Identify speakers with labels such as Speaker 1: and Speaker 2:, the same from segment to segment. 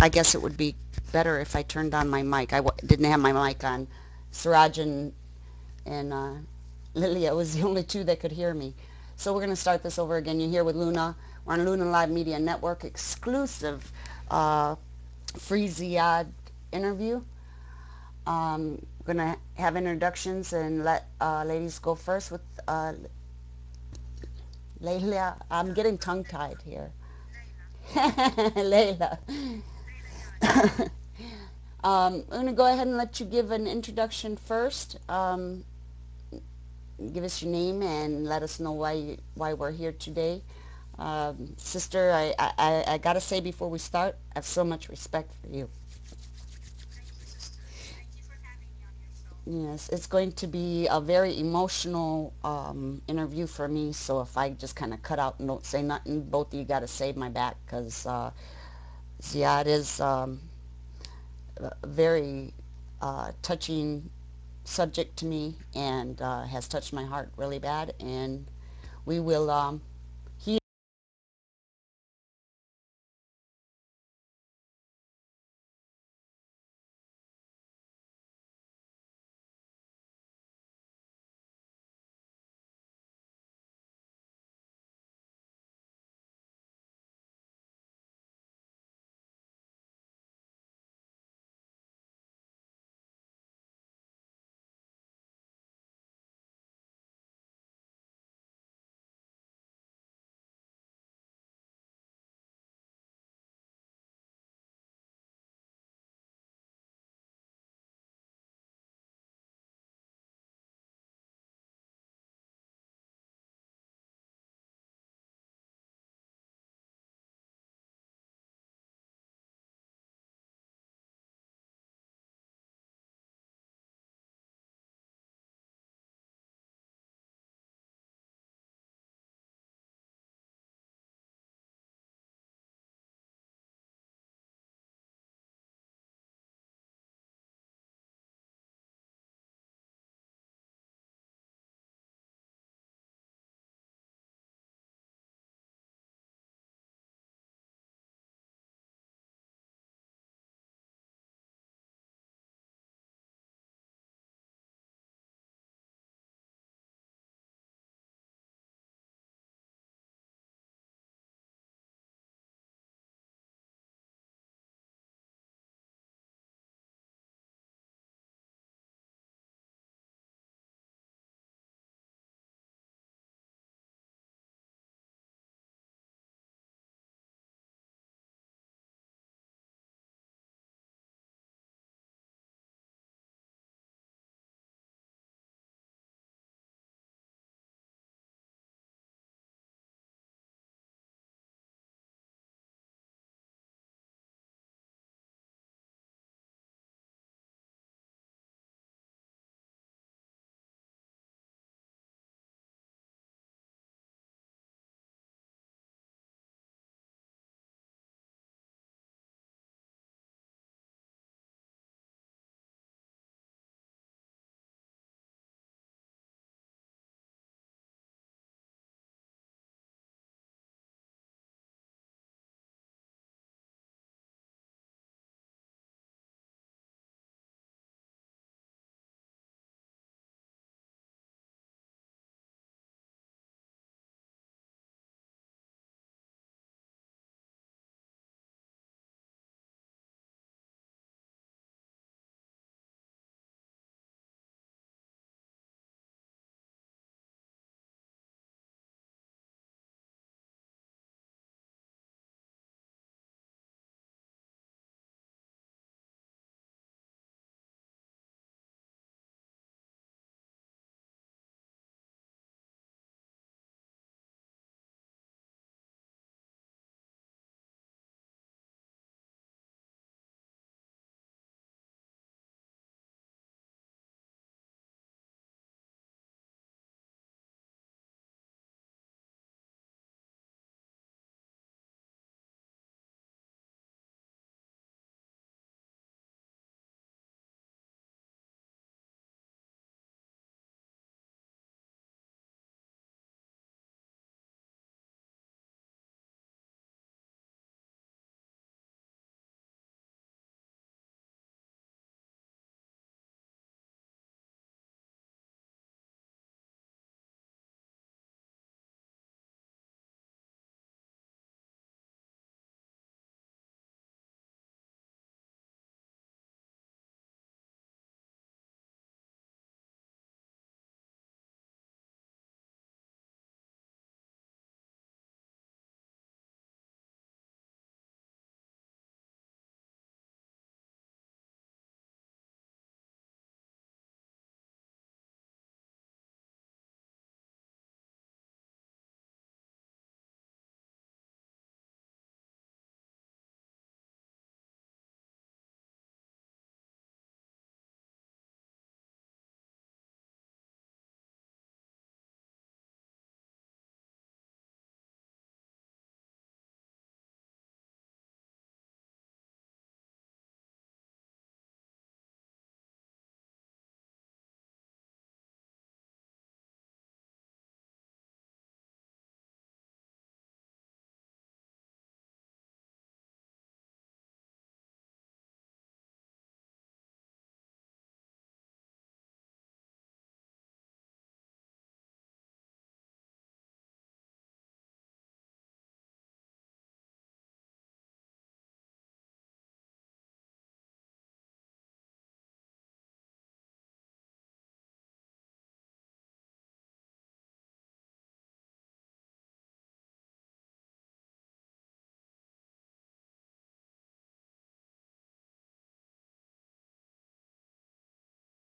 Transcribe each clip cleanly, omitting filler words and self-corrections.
Speaker 1: I guess it would be better if I turned on my mic. Didn't have my mic on. Siraj and Lilia was the only two that could hear me. So we're going to start this over again. You're here with Luna. We're on Luna Live Media Network exclusive uh, free Ziyad interview. We're going to have introductions and let ladies go first with Laila. I'm getting tongue-tied here. Layla. I'm going to go ahead and let you give an introduction first. Give us your name and let us know why we're here today. Sister, I got to say before we start, I have so much respect for you. Yes, it's going to be a very emotional interview for me, so if I just kind of cut out and don't say nothing, both of you got to save my back because Ziyad is a very touching subject to me and has touched my heart really bad, and we will he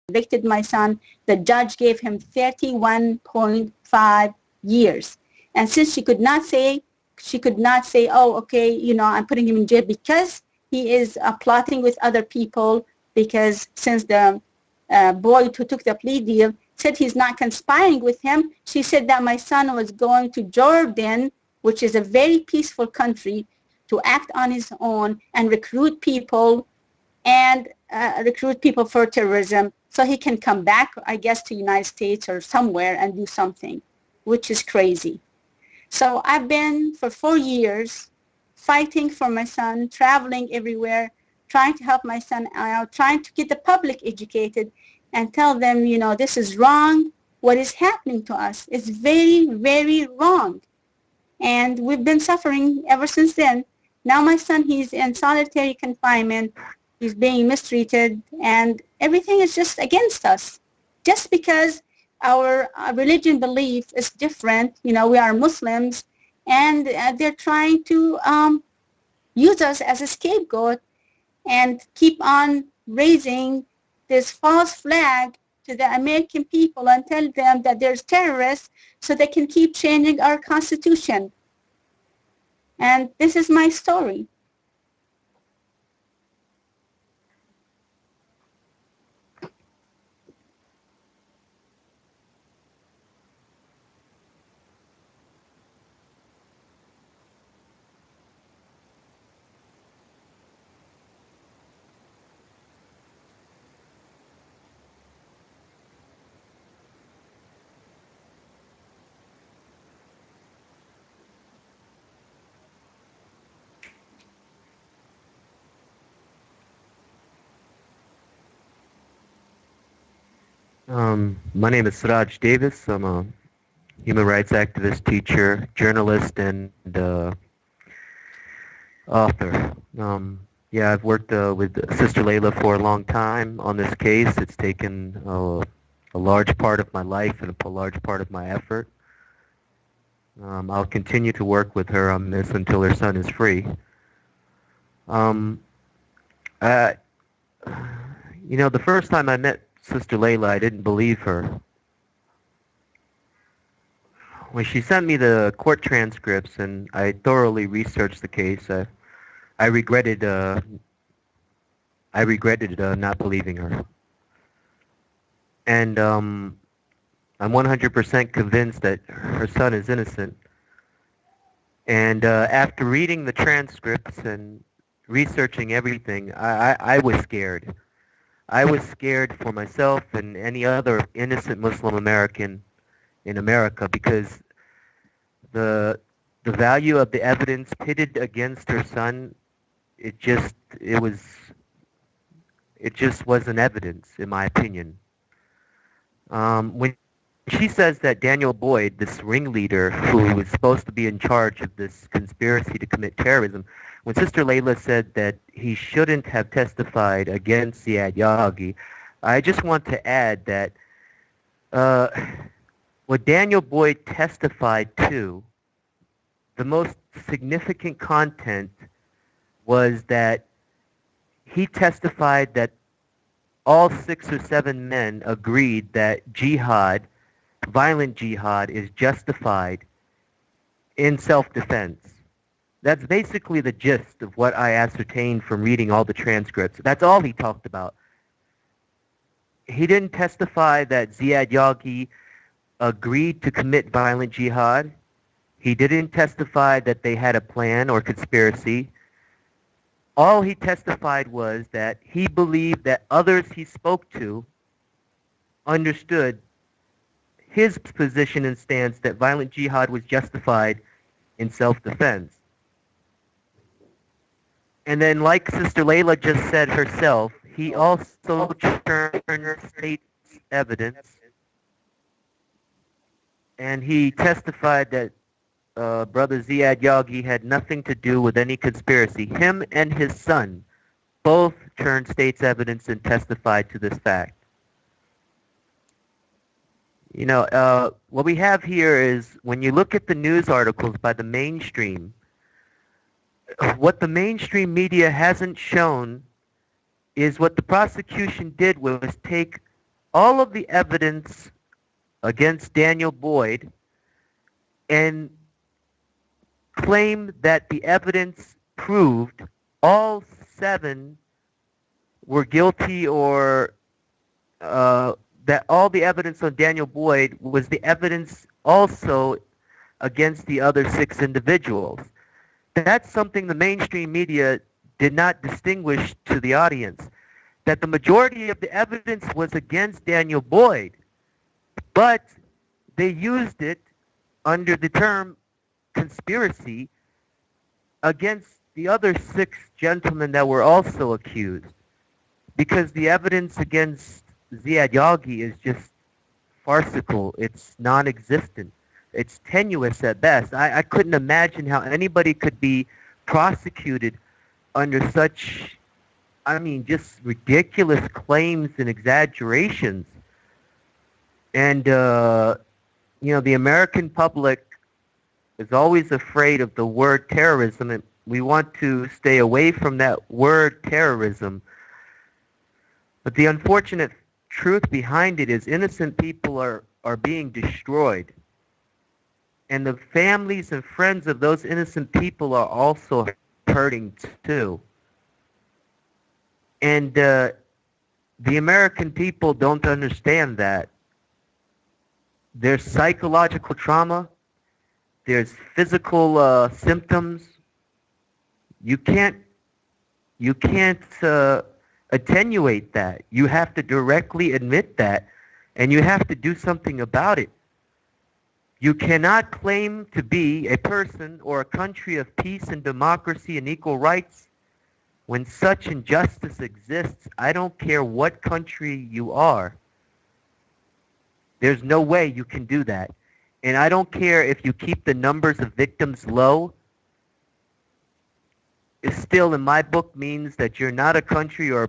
Speaker 2: convicted my son. The judge gave him 31.5 years. And since she could not say, oh, okay, I'm putting him in jail because he is plotting with other people, because since the boy who took the plea deal said he's not conspiring with him, she said that my son was going to Jordan, which is a very peaceful country, to act on his own and recruit people for terrorism, so he can come back, I guess, to United States or somewhere and do something, which is crazy. So I've been for 4 years fighting for my son, traveling everywhere, trying to help my son out, trying to get the public educated and tell them, this is wrong. What is happening to us is very, very wrong. And we've been suffering ever since then. Now my son, he's in solitary confinement. He's being mistreated, and everything is just against us. Just because our religion belief is different, we are Muslims, and they're trying to use us as a scapegoat and keep on raising this false flag to the American people and tell them that there's terrorists so they can keep changing our constitution. And this is my story.
Speaker 3: My name is Siraj Davis. I'm a human rights activist, teacher, journalist, and author. Yeah, I've worked with Sister Laila for a long time on this case. It's taken a large part of my life and a large part of my effort. I'll continue to work with her on this until her son is free. Um, I, the first time I met Sister Laila, I didn't believe her. When she sent me the court transcripts and I thoroughly researched the case, I regretted not believing her. And I'm 100% convinced that her son is innocent. And after reading the transcripts and researching everything, I was scared. I was scared for myself and any other innocent Muslim American in America, because the value of the evidence pitted against her son, it just wasn't evidence, in my opinion. When she says that Daniel Boyd, this ringleader who was supposed to be in charge of this conspiracy to commit terrorism, when Sister Laila said that he shouldn't have testified against Ziyad Yaghi, I just want to add that what Daniel Boyd testified to, the most significant content was that he testified that all 6 or 7 men agreed that jihad, violent jihad, is justified in self-defense. That's basically the gist of what I ascertained from reading all the transcripts. That's all he talked about. He didn't testify that Ziyad Yaghi agreed to commit violent jihad. He didn't testify that they had a plan or conspiracy. All he testified was that he believed that others he spoke to understood his position and stance that violent jihad was justified in self-defense. And then, like Sister Laila just said herself, he also turned state's evidence, and he testified that Brother Ziyad Yaghi had nothing to do with any conspiracy. Him and his son both turned state's evidence and testified to this fact. What we have here is, when you look at the news articles by the mainstream, what the mainstream media hasn't shown is what the prosecution did was take all of the evidence against Daniel Boyd and claim that the evidence proved all seven were guilty, or that all the evidence on Daniel Boyd was the evidence also against the other six individuals. That's something the mainstream media did not distinguish to the audience, that the majority of the evidence was against Daniel Boyd, but they used it under the term conspiracy against the other six gentlemen that were also accused, because the evidence against Ziyad Yaghi is just farcical. It's non-existent. It's tenuous at best. I couldn't imagine how anybody could be prosecuted under such, I mean, just ridiculous claims and exaggerations. And, the American public is always afraid of the word terrorism, and we want to stay away from that word terrorism. But the unfortunate truth behind it is innocent people are being destroyed. And the families and friends of those innocent people are also hurting too. And the American people don't understand that. There's psychological trauma. There's physical symptoms. You can't you can't attenuate that. You have to directly admit that, and you have to do something about it. You cannot claim to be a person or a country of peace and democracy and equal rights when such injustice exists. I don't care what country you are. There's no way you can do that. And I don't care if you keep the numbers of victims low. It still, in my book, means that you're not a country or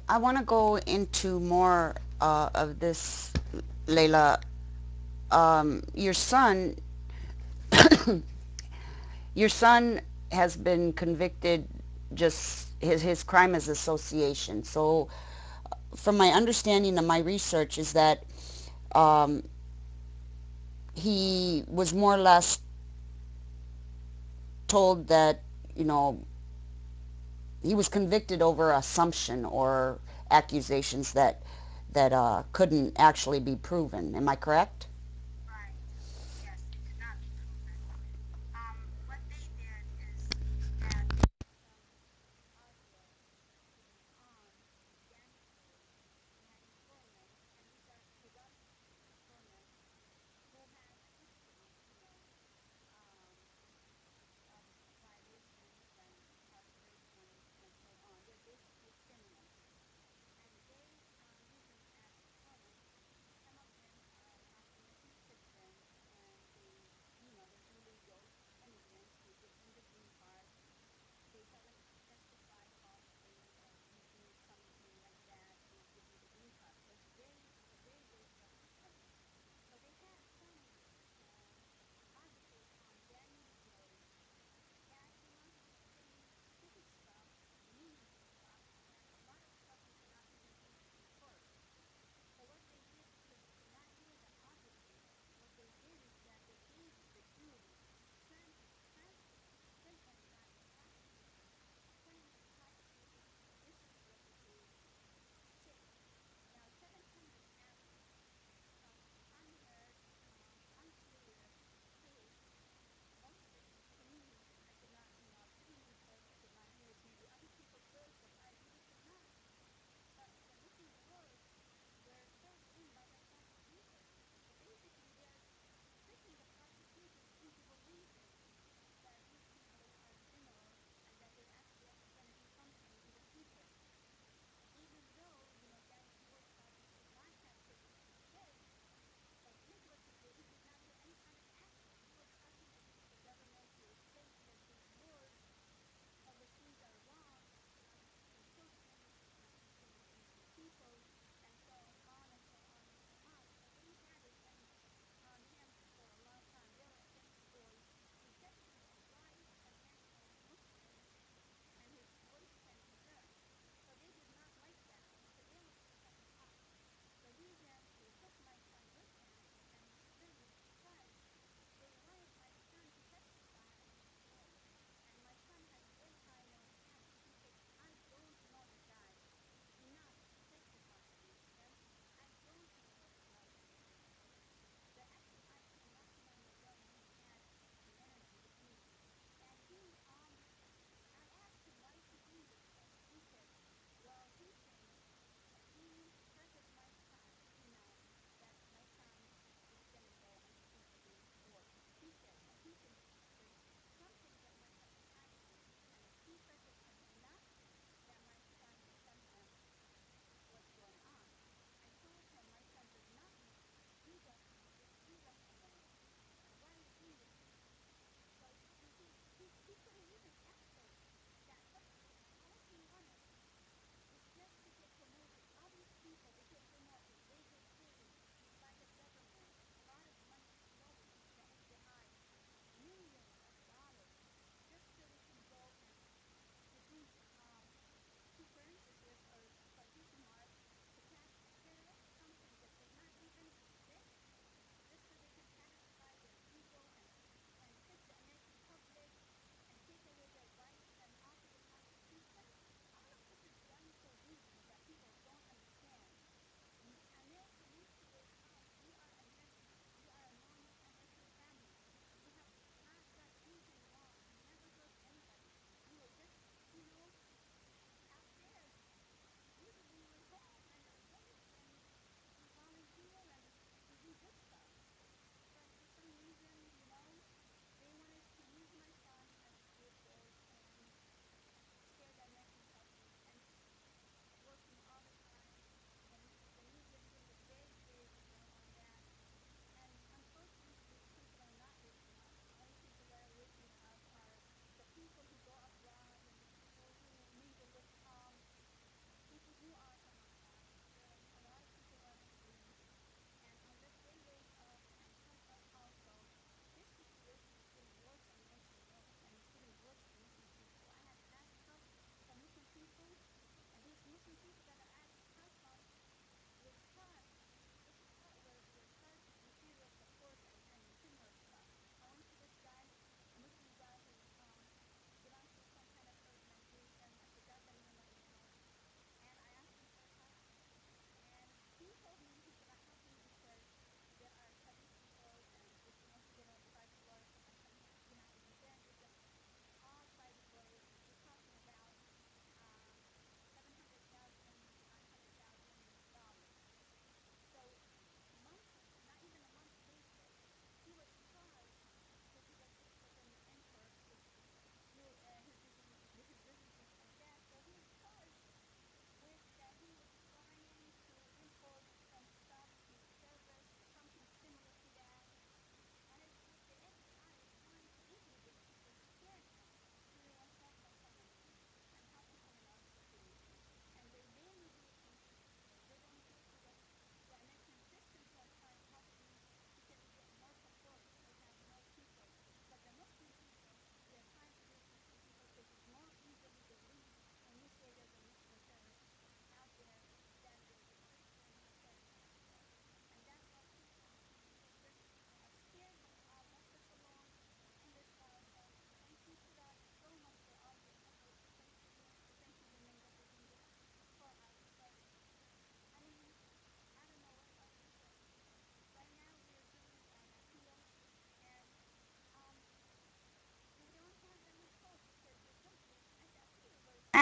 Speaker 1: I want to go into more of this, Layla. Your son, your son has been convicted. Just his crime is association. So, from my understanding of my research, is that um, he was more or less told that you know he was convicted over assumption or accusations that couldn't actually be proven. Am I correct?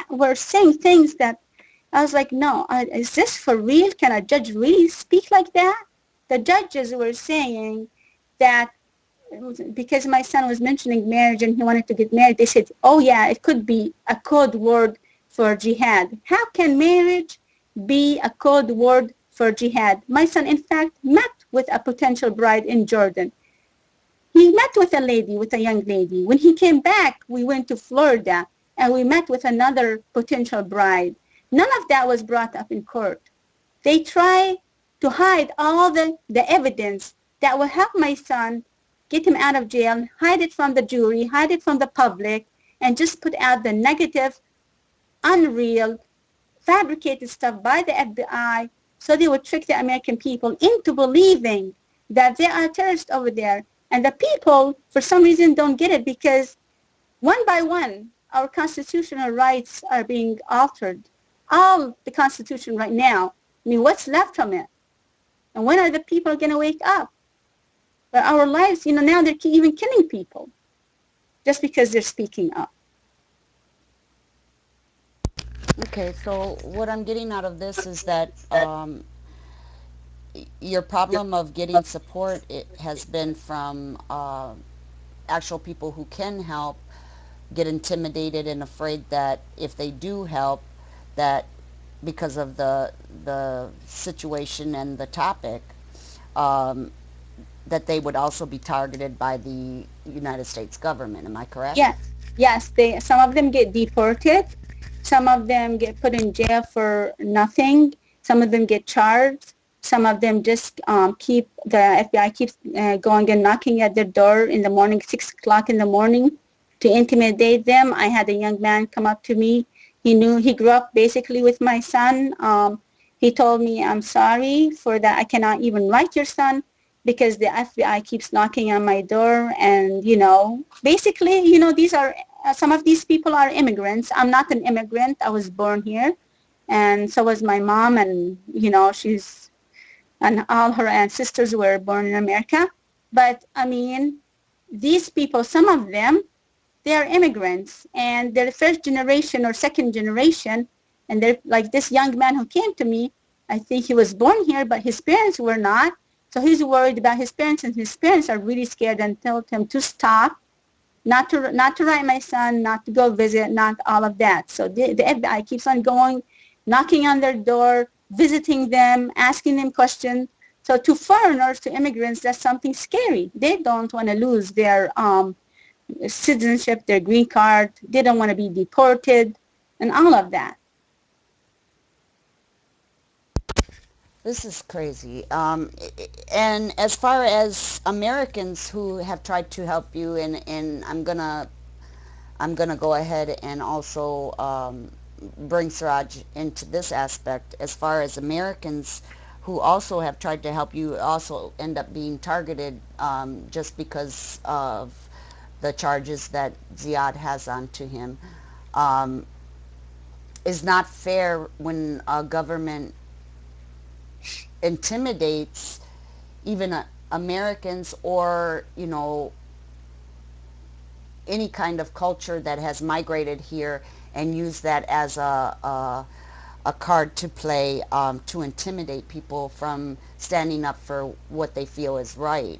Speaker 2: were saying things that I was like, no, is this for real? Can a judge really speak like that? The judges were saying that because my son was mentioning marriage and he wanted to get married, they said, oh yeah, it could be a code word for jihad. How can marriage be a code word for jihad? My son, in fact, met with a potential bride in Jordan. He met with a lady, with a young lady. When he came back, we went to Florida and we met with another potential bride. None of that was brought up in court. They try to hide all the evidence that will help my son get him out of jail, hide it from the jury, hide it from the public, and just put out the negative, unreal, fabricated stuff by the FBI so they would trick the American people into believing that there are terrorists over there. And the people, for some reason, don't get it because one by one, our constitutional rights are being altered. All the Constitution right now, I mean, what's left from it? And when are the people going to wake up? But our lives, now they're even killing people just because they're speaking up.
Speaker 1: Okay, so what I'm getting out of this is that your problem of getting support it has been from actual people who can help get intimidated and afraid that if they do help, that because of the situation and the topic, um, that they would also be targeted by the United States government. Am I correct?
Speaker 2: Yes, yes. Some of them get deported. Some of them get put in jail for nothing. Some of them get charged. Some of them just the FBI keeps going and knocking at their door in the morning, 6 o'clock in the morning, to intimidate them. I had a young man come up to me. He grew up basically with my son. He told me, I'm sorry for that. I cannot even write your son because the FBI keeps knocking on my door. And, basically, these are, some of these people are immigrants. I'm not an immigrant. I was born here. And so was my mom. And, and all her ancestors were born in America. But, I mean, these people, some of them, they are immigrants and they're first generation or second generation. And they're like this young man who came to me. I think he was born here, but his parents were not. So he's worried about his parents, and his parents are really scared and told him to stop, not to write my son, not to go visit, not all of that. So the FBI keeps on going, knocking on their door, visiting them, asking them questions. So to foreigners, to immigrants, that's something scary. They don't want to lose their citizenship, their green card. They don't want to be deported and all of that.
Speaker 1: This is crazy. And as far as Americans who have tried to help you, and I'm gonna go ahead and also bring Siraj into this aspect. As far as Americans who also have tried to help you, also end up being targeted just because of the charges that Ziyad has onto him. Um, is not fair when a government intimidates even Americans or any kind of culture that has migrated here and use that as a card to play to intimidate people from standing up for what they feel is right.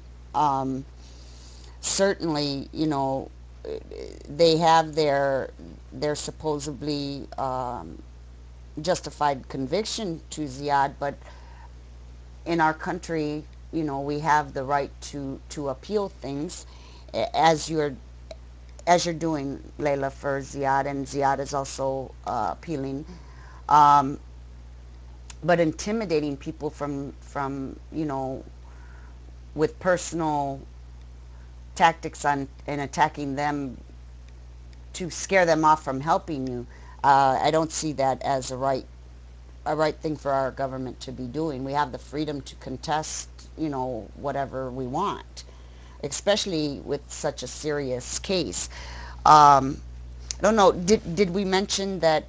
Speaker 1: Certainly, they have their supposedly justified conviction to Ziyad, but in our country, we have the right to appeal things, as you're doing, Laila, for Ziyad, and Ziyad is also appealing. Um, but intimidating people from with personal tactics on and attacking them to scare them off from helping you, I don't see that as a right thing for our government to be doing. We have the freedom to contest, whatever we want, especially with such a serious case. I don't know. Did we mention that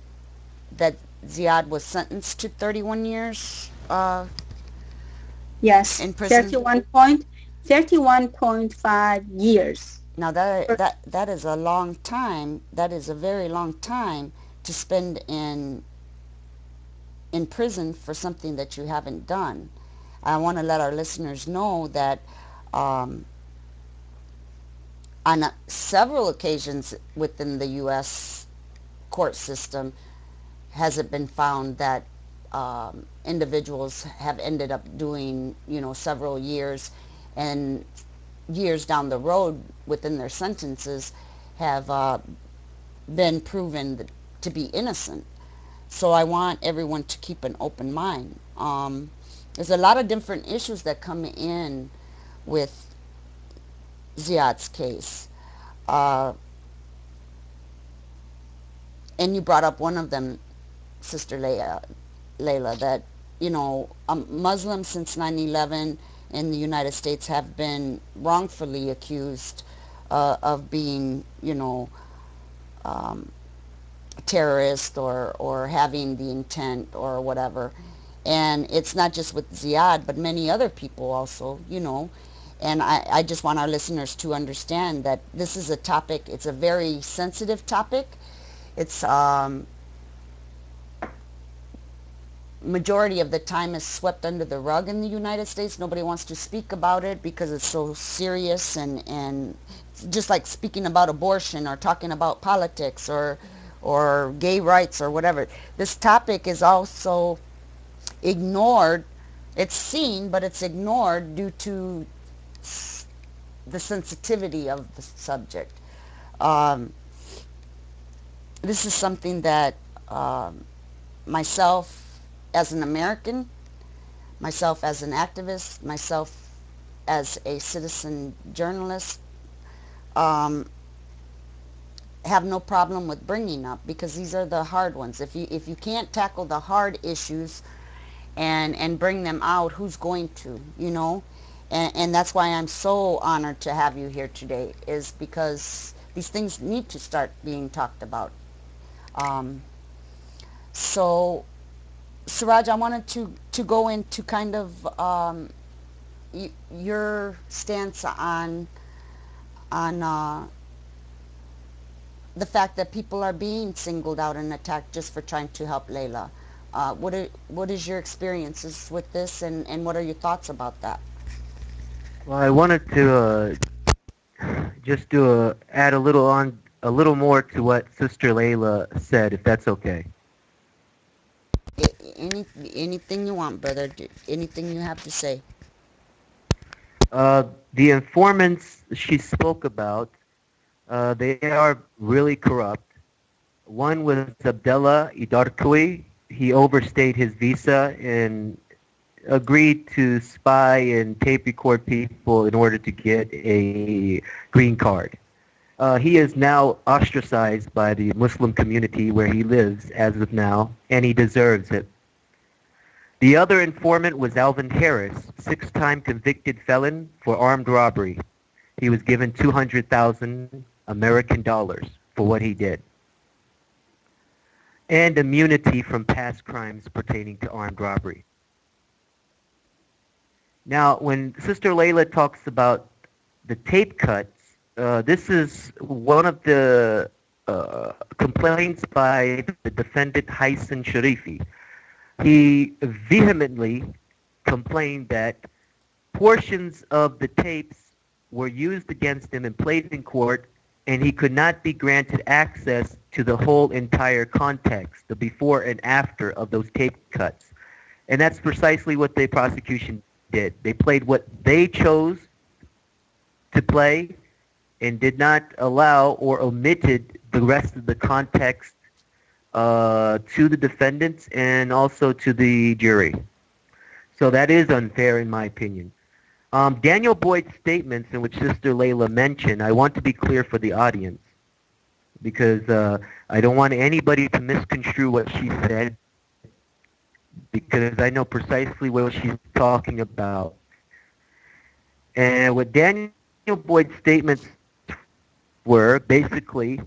Speaker 1: Ziyad was sentenced to 31 years
Speaker 2: Yes,
Speaker 1: in prison?
Speaker 2: 31.5 years.
Speaker 1: Now that is a long time. That is a very long time to spend in prison for something that you haven't done. I want to let our listeners know that um, on several occasions within the U.S. court system has it been found that individuals have ended up doing, several years, and years down the road within their sentences have been proven to be innocent. So I want everyone to keep an open mind. There's a lot of different issues that come in with Ziyad's case. Uh, and you brought up one of them, Sister Layla, that, Muslims since 9/11 in the United States have been wrongfully accused of being, um, terrorist or having the intent or whatever. And it's not just with Ziyad, but many other people also. And I just want our listeners to understand that this is a topic, it's a very sensitive topic. It's majority of the time is swept under the rug in the United States. Nobody wants to speak about it because it's so serious, and just like speaking about abortion or talking about politics or gay rights or whatever. This topic is also ignored. It's seen, but it's ignored due to the sensitivity of the subject. Um, this is something that myself as an American, myself as an activist, myself as a citizen journalist, um, have no problem with bringing up, because these are the hard ones. If you can't tackle the hard issues and bring them out, who's going to? And that's why I'm so honored to have you here today, is because these things need to start being talked about. Um, so, Siraj, I wanted to go into kind of your stance on the fact that people are being singled out and attacked just for trying to help Layla. What is your experiences with this, and what are your thoughts about that?
Speaker 3: Well, I wanted to just add a little more to what Sister Layla said, if that's okay.
Speaker 1: Anything you want, brother. Anything you have to say.
Speaker 3: Uh, the informants she spoke about, they are really corrupt. One was Abdullah Idarkui. He overstayed his visa and agreed to spy and tape record people in order to get a green card. He is now ostracized by the Muslim community where he lives as of now, and he deserves it. The other informant was Alvin Harris, six-time convicted felon for armed robbery. He was given 200,000 American dollars for what he did, and immunity from past crimes pertaining to armed robbery. Now, when Sister Layla talks about the tape cuts, this is one of the complaints by the defendant Haisan Sharifi. He vehemently complained that portions of the tapes were used against him and played in court, and he could not be granted access to the whole entire context, the before and after of those tape cuts. And that's precisely what the prosecution did. They played what they chose to play and did not allow or omitted the rest of the context to the defendants and also to the jury. So that is unfair in my opinion. Daniel Boyd's statements, in which Sister Layla mentioned, I want to be clear for the audience, because I don't want anybody to misconstrue what she said, because I know precisely what she's talking about. And what Daniel Boyd's statements were, basically,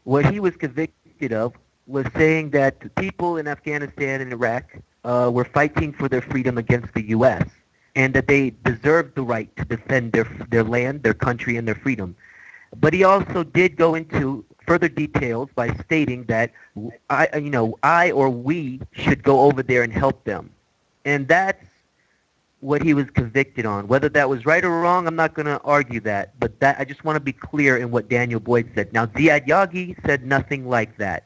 Speaker 3: what he was convicted of was saying that the people in Afghanistan and Iraq were fighting for their freedom against the U.S., and that they deserved the right to defend their land, their country, and their freedom. But he also did go into further details by stating that I or we should go over there and help them. And that's what he was convicted on. Whether that was right or wrong, I'm not going to argue that. But that I just want to be clear in what Daniel Boyd said. Now, Ziyad Yaghi said nothing like that.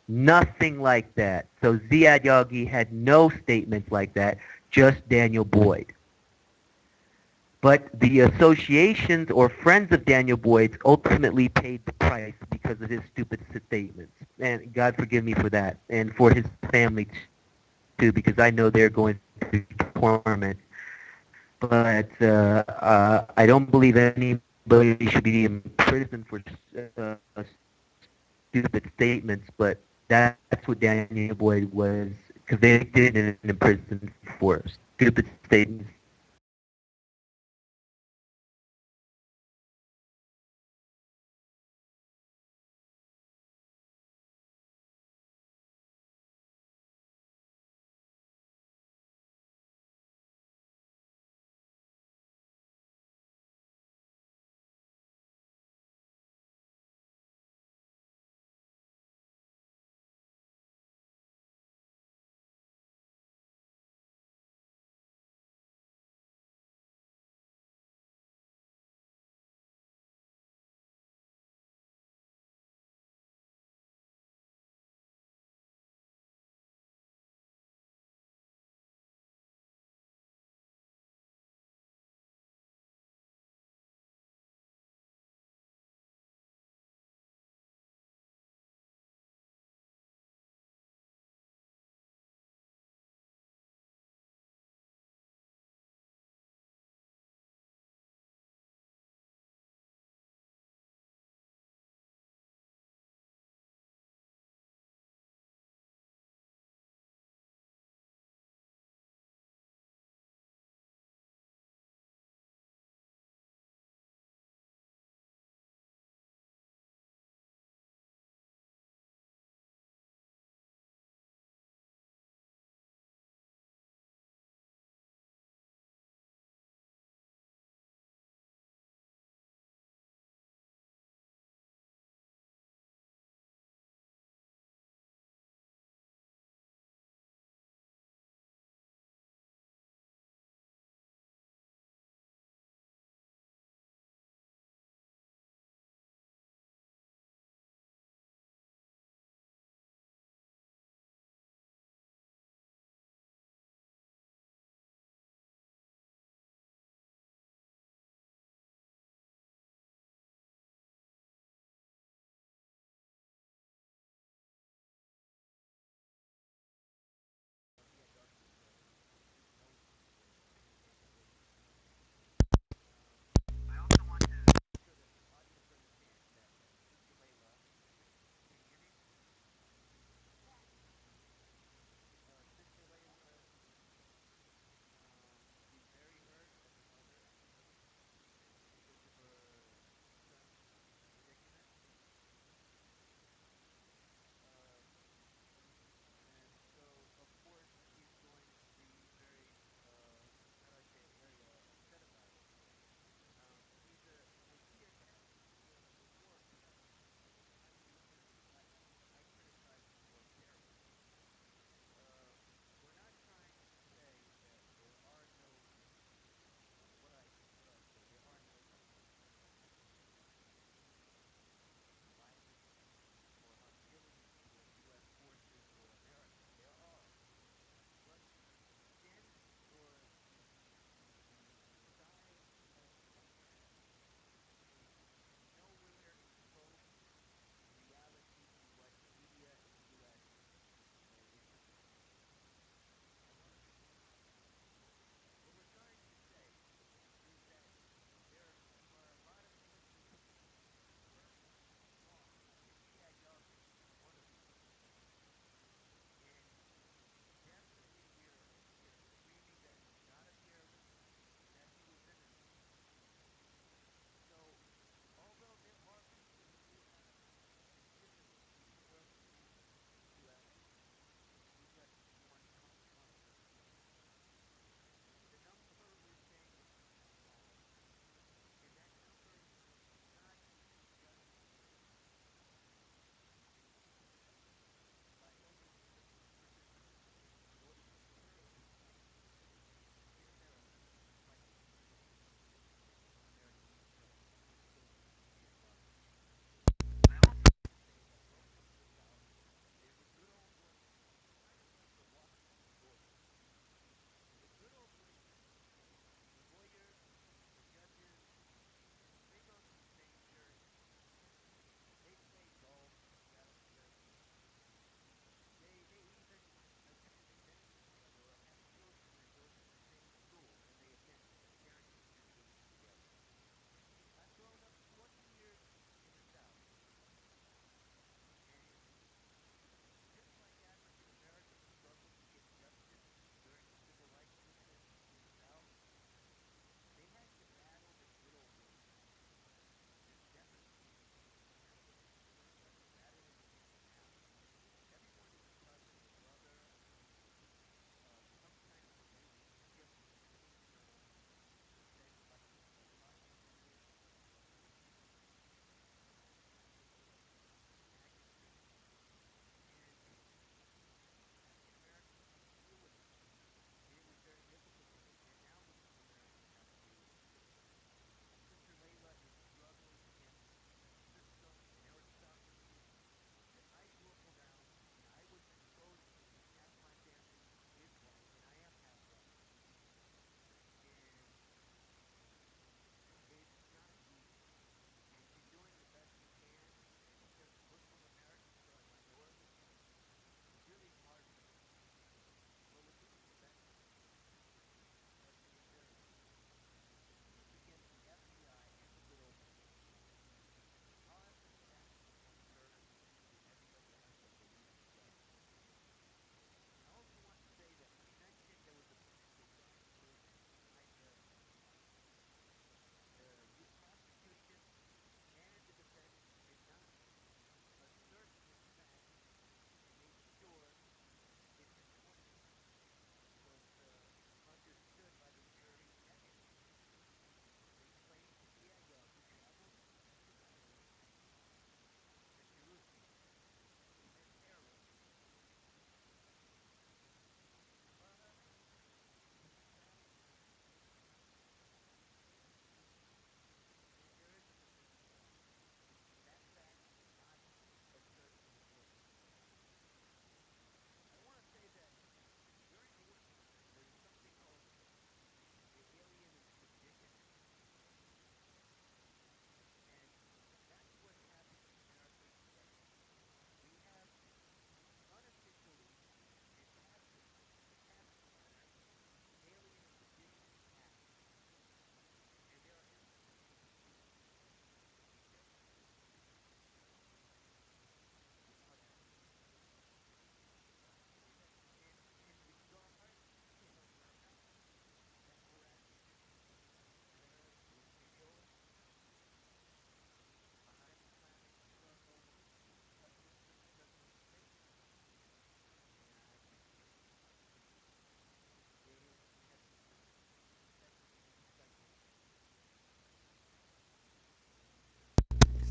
Speaker 3: Nothing like that. So Ziyad Yaghi had no statements like that, just Daniel Boyd. But the associations or friends of Daniel Boyd's ultimately paid the price because of his stupid statements. And God forgive me for that. And for his family, too, because I know they're going through torment. But I don't believe anybody should be in prison for stupid statements, but that's what Daniel Boyd was convicted and imprisoned for. Stupid statements.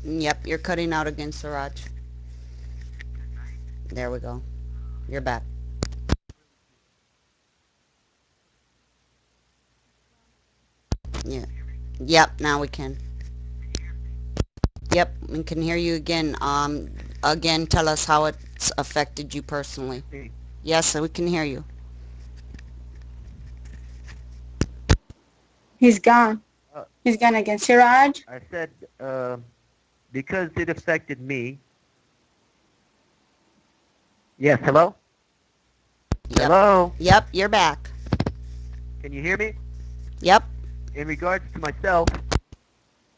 Speaker 1: Yep, you're cutting out again, Siraj. There we go. You're back. Yeah. Yep, now we can. Yep, we can hear you again. Again, tell us how it's affected you personally. Yes, we can hear you.
Speaker 2: He's gone.
Speaker 3: Uh,
Speaker 2: He's gone again. Siraj,
Speaker 3: I said because it affected me. Yes, hello?
Speaker 1: Yep.
Speaker 3: Hello?
Speaker 1: Yep, you're back.
Speaker 3: Can you hear me?
Speaker 1: Yep.
Speaker 3: In regards to myself,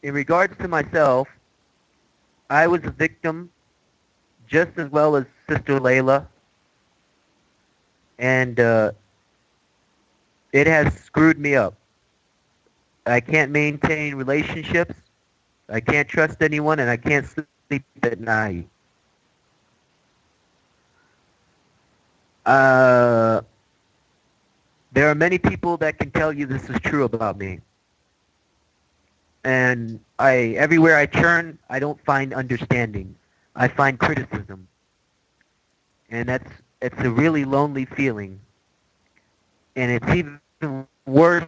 Speaker 3: in regards to myself, I was a victim just as well as Sister Layla, and it has screwed me up. I can't maintain relationships. I can't trust anyone, and I can't sleep at night. Uh, there are many people that can tell you this is true about me. And everywhere I turn, I don't find understanding. I find criticism. And it's a really lonely feeling. And it's even worse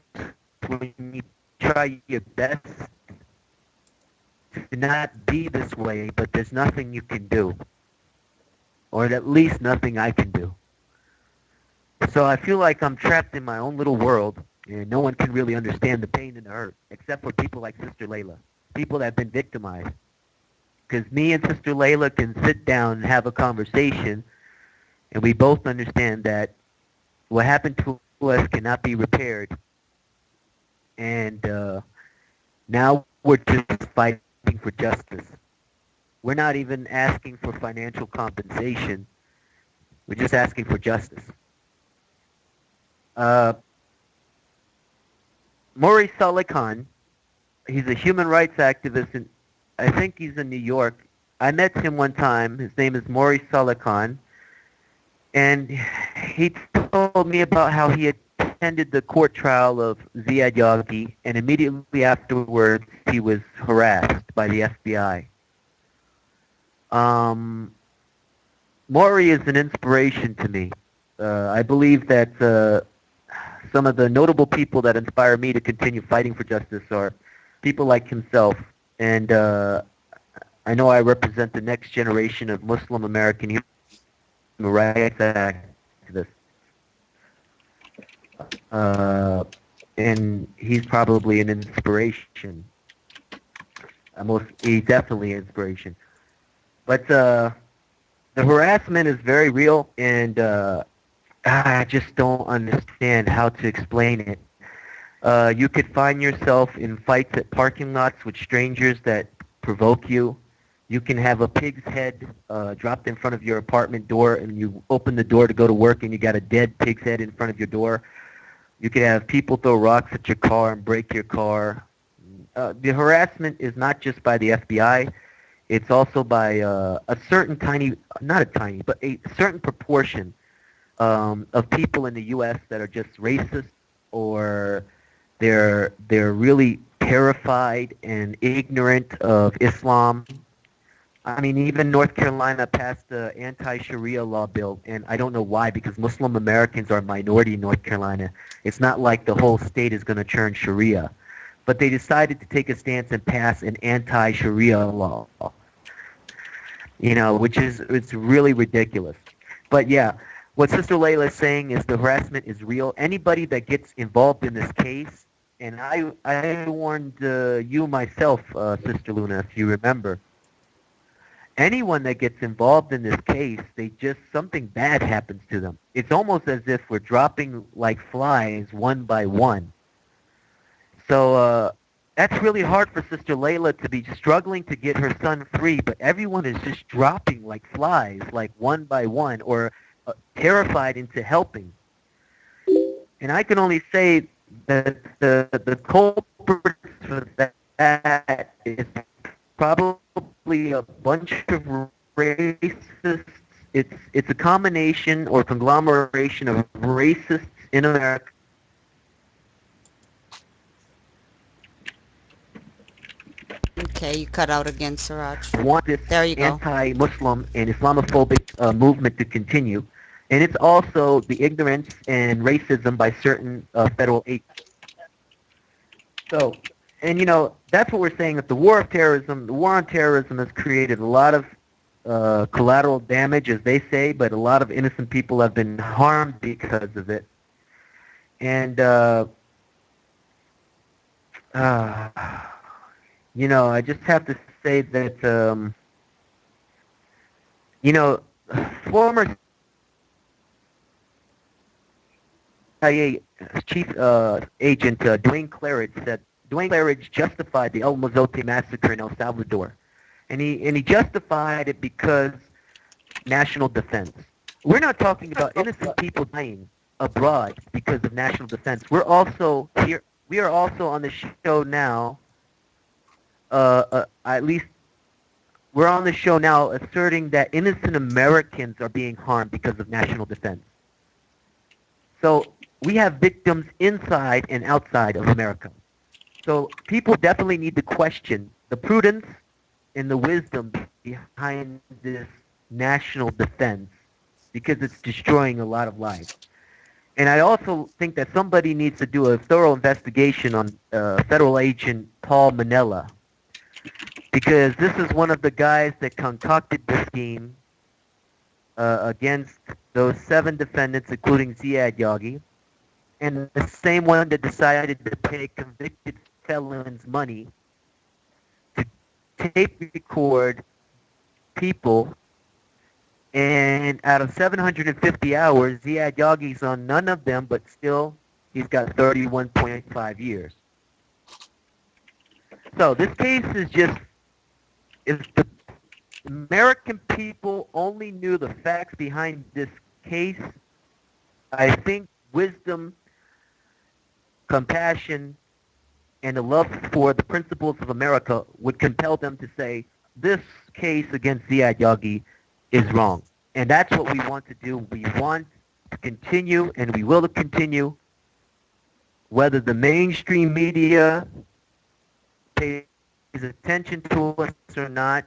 Speaker 3: when you try your best to not be this way, but there's nothing you can do. Or at least nothing I can do. So I feel like I'm trapped in my own little world, and no one can really understand the pain and the hurt, except for people like Sister Layla, people that have been victimized. Because me and Sister Layla can sit down and have a conversation, and we both understand that what happened to us cannot be repaired, and now we're just fighting for justice. We're not even asking for financial compensation. We're just asking for justice. Uh, Maurice Saleh Khan, he's a human rights activist, and I think he's in New York. I met him one time. His name is Maurice Saleh Khan, and he told me about how he attended the court trial of Ziyad Yaghi, and immediately afterwards he was harassed by the FBI. Um, Maury is an inspiration to me. I believe that some of the notable people that inspire me to continue fighting for justice are people like himself, and I know I represent the next generation of Muslim American human rights activists. And he's probably an inspiration. He's definitely an inspiration. But the harassment is very real, and I just don't understand how to explain it. You could find yourself in fights at parking lots with strangers that provoke you. You can have a pig's head dropped in front of your apartment door, and you open the door to go to work, and you got a dead pig's head in front of your door. You could have people throw rocks at your car and break your car. The harassment is not just by the FBI. It's also by a certain tiny, not a tiny, but a certain proportion of people in the U.S. that are just racist, or they're really terrified and ignorant of Islam. I mean, even North Carolina passed the anti-Sharia law bill, and I don't know why, because Muslim Americans are a minority in North Carolina. It's not like the whole state is going to turn Sharia. But they decided to take a stance and pass an anti-Sharia law, which is it's really ridiculous. But yeah, what Sister Layla is saying is the harassment is real. Anybody that gets involved in this case, and I warned you myself, Sister Luna, if you remember, anyone that gets involved in this case, something bad happens to them. It's almost as if we're dropping like flies one by one. So that's really hard for Sister Layla to be struggling to get her son free, but everyone is just dropping like flies, like one by one, or terrified into helping. And I can only say that the culprit for that is probably a bunch of racists. It's a combination or conglomeration of racists in America.
Speaker 1: Okay, you cut out again, Siraj.
Speaker 3: want this
Speaker 1: There you go.
Speaker 3: anti-Muslim and Islamophobic movement to continue. And it's also the ignorance and racism by certain federal agents. So, and that's what we're saying, that the war on terrorism has created a lot of collateral damage, as they say, but a lot of innocent people have been harmed because of it. And, uh, I just have to say that, you know, former CIA chief agent Dwayne Claridge justified the El Mozote massacre in El Salvador, and he justified it because national defense. We're not talking about innocent people dying abroad because of national defense. We're also here. We are also on the show now. At least we're on the show now asserting that innocent Americans are being harmed because of national defense. So we have victims inside and outside of America. So people definitely need to question the prudence and the wisdom behind this national defense because it's destroying a lot of lives. And I also think that somebody needs to do a thorough investigation on federal agent Paul Manella because this is one of the guys that concocted the scheme against those 7 defendants, including Ziyad Yaghi, and the same one that decided to pay convicted felons money to tape record people. And out of 750 hours, Ziyad Yaghi's on none of them, but still he's got 31.5 years. So this case is just, if the American people only knew the facts behind this case, I think wisdom, compassion, and a love for the principles of America would compel them to say, this case against Ziyad Yaghi is wrong. And that's what we want to do. We want to continue, and we will continue, whether the mainstream media pays attention to us or not.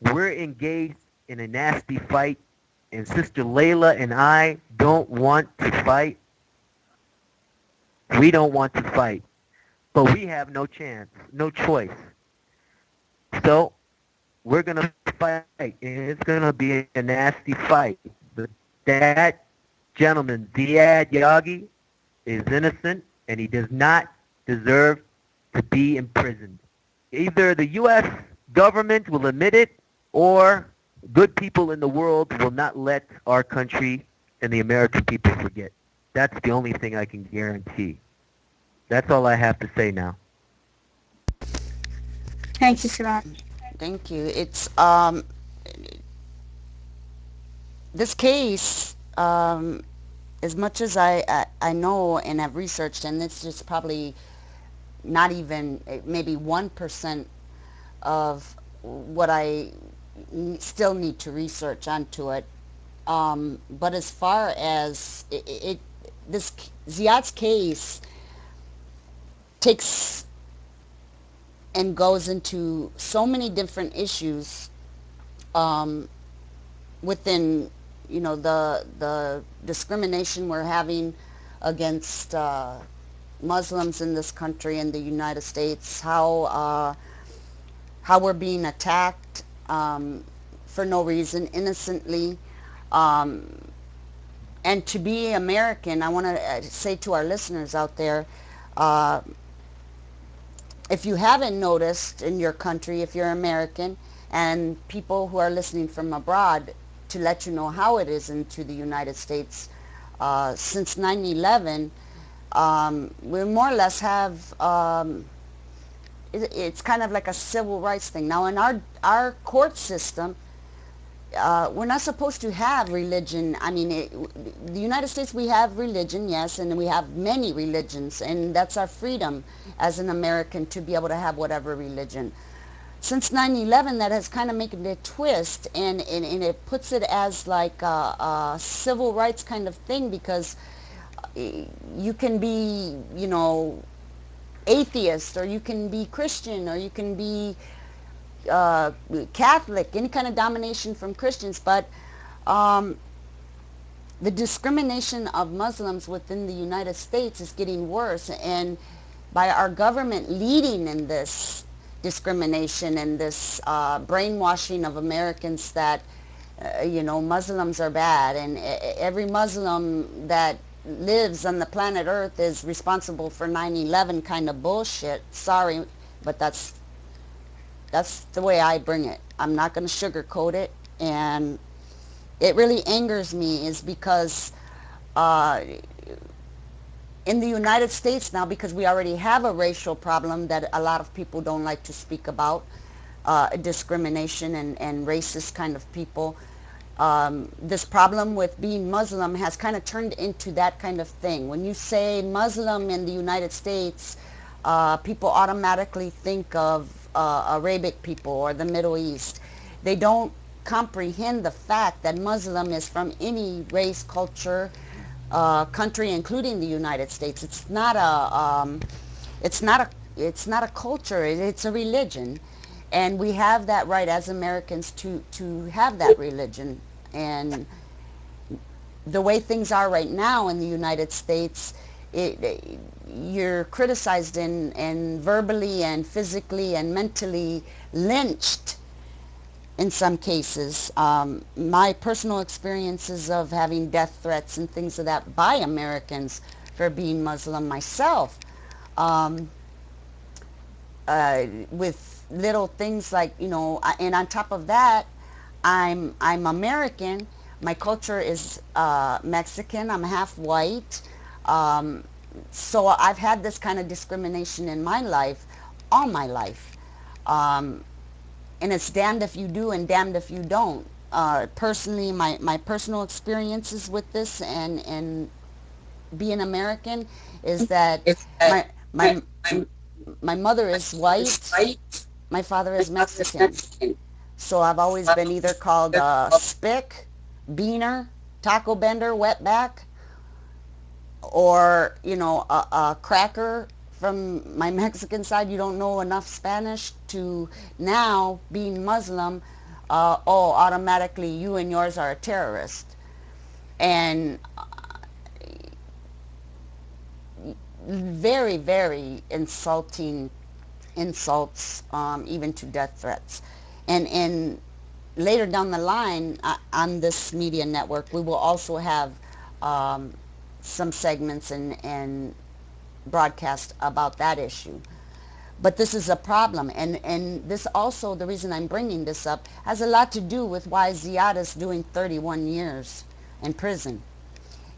Speaker 3: We're engaged in a nasty fight, and Sister Laila and I don't want to fight. We don't want to fight. But we have no chance, no choice. So we're going to fight, and it's going to be a nasty fight. But that gentleman, Ziyad Yaghi, is innocent, and he does not deserve to be imprisoned. Either the U.S. government will admit it, or good people in the world will not let our country and the American people forget. That's the only thing I can guarantee. That's all I have to say now.
Speaker 2: Thank you, Siraj.
Speaker 1: Thank you. It's this case, as much as I know and have researched, and it's just probably not even maybe 1% of what I still need to research onto it. But as far as this Ziyad's case takes and goes into so many different issues um, within the discrimination we're having against Muslims in this country in the United States, how we're being attacked for no reason, innocently. Um, and to be American, I want to say to our listeners out there, uh, if you haven't noticed in your country, if you're American, and people who are listening from abroad, to let you know how it is into the United States, since 9/11, we more or less have it's kind of like a civil rights thing. Now, in our court system, we're not supposed to have religion. I mean, the United States, we have religion, yes, and we have many religions, and that's our freedom as an American to be able to have whatever religion. Since 9/11, that has kind of made it a twist, and it puts it as like a civil rights kind of thing, because you can be, atheist, or you can be Christian, or you can be uh, Catholic, any kind of domination from Christians. But um, the discrimination of Muslims within the United States is getting worse, and by our government leading in this discrimination and this brainwashing of Americans that Muslims are bad, and every Muslim that lives on the planet Earth is responsible for 9/11 kind of bullshit. Sorry, but that's the way I bring it. I'm not going to sugarcoat it, and it really angers me is because uh, in the United States now, because we already have a racial problem that a lot of people don't like to speak about, discrimination and racist kind of people. This problem with being Muslim has kind of turned into that kind of thing. When you say Muslim in the United States, people automatically think of Arabic people or the Middle East. They don't comprehend the fact that Muslim is from any race, culture, country, including the United States. It's not a, it's not a culture. It's a religion, and we have that right as Americans to have that religion. And the way things are right now in the United States, you're criticized and verbally and physically and mentally lynched in some cases. My personal experiences of having death threats and things of that by Americans for being Muslim myself, um, with little things like, and on top of that, I'm American. My culture is Mexican. I'm half white. Um, so I've had this kind of discrimination in my life, all my life. Um, and it's damned if you do and damned if you don't. Personally, my personal experiences with this and being American is that my my my mother is white, my father is Mexican. So I've always been either called spick, beaner, taco bender, wetback, or a cracker from my Mexican side. You don't know enough Spanish to now being Muslim. Oh, automatically you and yours are a terrorist, and very, very insulting insults, even to death threats. And later down the line, on this media network, we will also have um, some segments and broadcast about that issue. But this is a problem, and this also, the reason I'm bringing this up, has a lot to do with why Ziyad is doing 31 years in prison,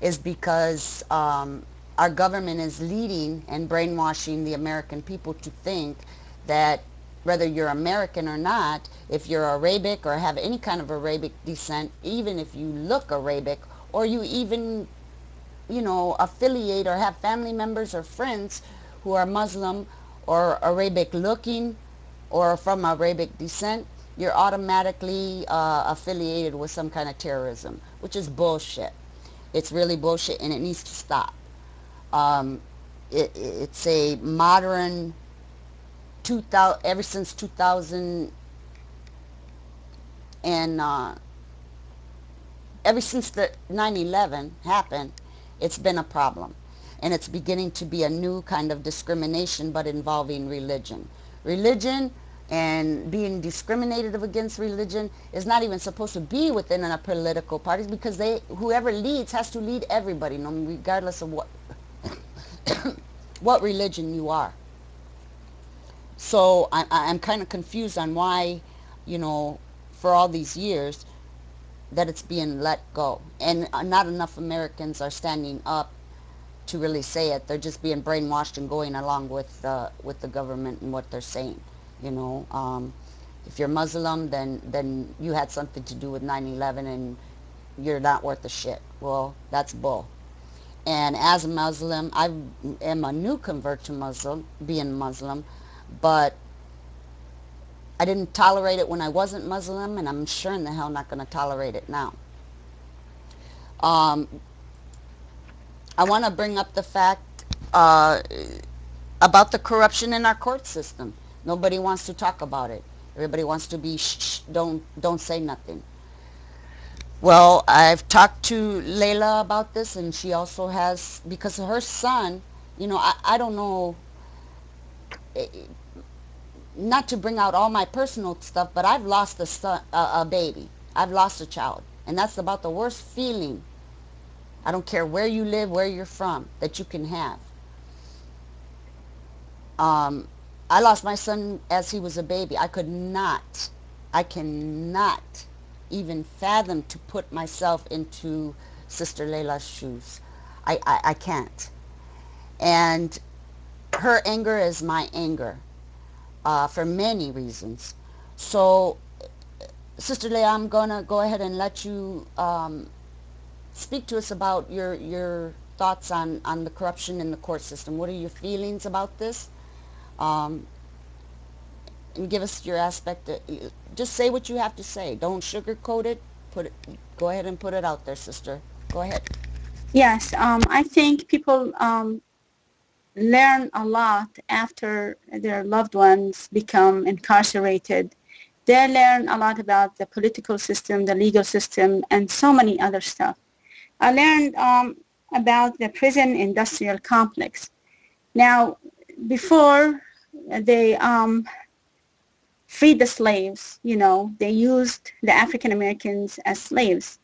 Speaker 1: is because our government is leading and brainwashing the American people to think that whether you're American or not, if you're Arabic or have any kind of Arabic descent, even if you look Arabic, or you even, affiliate or have family members or friends who are Muslim or Arabic looking or from Arabic descent, you're automatically affiliated with some kind of terrorism, which is bullshit. It's really bullshit, and it needs to stop. Um, it's a modern 2000, ever since 2000 and ever since the 9/11 happened, it's been a problem, and it's beginning to be a new kind of discrimination, but involving religion and being discriminated against. Religion is not even supposed to be within a political party, because whoever leads has to lead everybody, no, regardless of what religion you are. So I'm kind of confused on why, for all these years, that it's being let go. And not enough Americans are standing up to really say it. They're just being brainwashed and going along with the government and what they're saying. You know, if you're Muslim, then you had something to do with 9/11, and you're not worth a shit. Well, that's bull. And as a Muslim, I am a new convert to Muslim, being Muslim, but I didn't tolerate it when I wasn't Muslim, and I'm sure in the hell not going to tolerate it now. Um, I want to bring up the fact, uh, about the corruption in our court system. Nobody wants to talk about it. Everybody wants to be shh, shh, don't say nothing. Well, I've talked to Layla about this, and she also has, because her son, I don't know, eh, not to bring out all my personal stuff, but I've lost a son, a baby. I've lost a child, and that's about the worst feeling. I don't care where you live, where you're from, that you can have. Um, I lost my son as he was a baby. I cannot even fathom to put myself into Sister Layla's shoes. I can't. And her anger is my anger for many reasons. So, Sister Layla, I'm going to go ahead and let you speak to us about your thoughts on the corruption in the court system. What are your feelings about this? Um, and give us your aspect. Just say what you have to say. Don't sugarcoat it. Put it. Go ahead and put it out there, sister. Go ahead.
Speaker 2: Yes, I think people learn a lot after their loved ones become incarcerated. They learn a lot about the political system, the legal system, and so many other stuff. I learned about the prison industrial complex. Now, before they freed the slaves, they used the African Americans as slaves.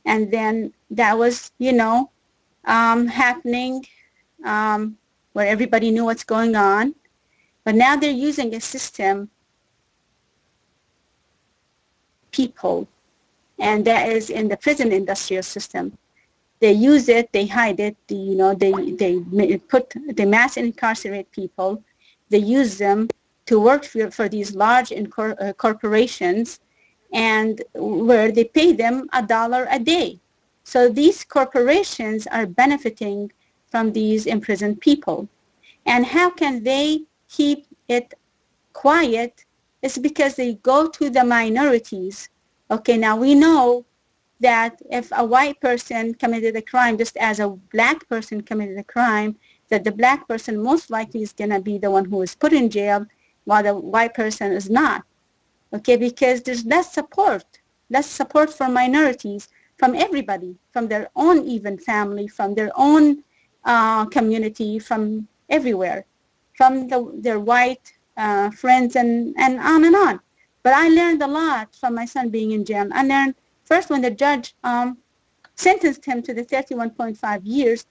Speaker 2: And then that was, happening um, where everybody knew what's going on. But now they're using a system people, and that is in the prison industrial system. They use it, they hide it, they mass incarcerate people. They use them to work for these large corporations, and where they pay them $1 a day. So these corporations are benefiting from these imprisoned people. And how can they keep it quiet? It's because they go to the minorities. Okay, now we know that if a white person committed a crime just as a black person committed a crime, that the black person most likely is going to be the one who is put in jail while the white person is not. Okay, because there's less support for minorities from everybody, from their own even family, from their own community, from everywhere, from their white friends and on and on. But I learned a lot from my son being in jail. I learned first when the judge sentenced him to the 31.5 years,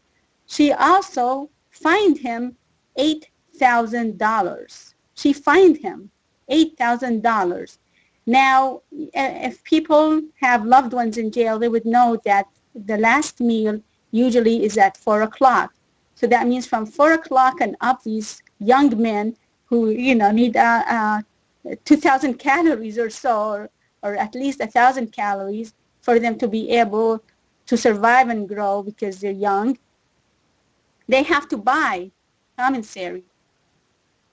Speaker 2: she also fined him $8,000. She fined him $8,000. Now, if people have loved ones in jail, they would know that the last meal usually is at 4 o'clock. So that means from 4 o'clock and up, these young men who, need 2,000 calories or so, or at least 1,000 calories for them to be able to survive and grow because they're young, they have to buy commissary.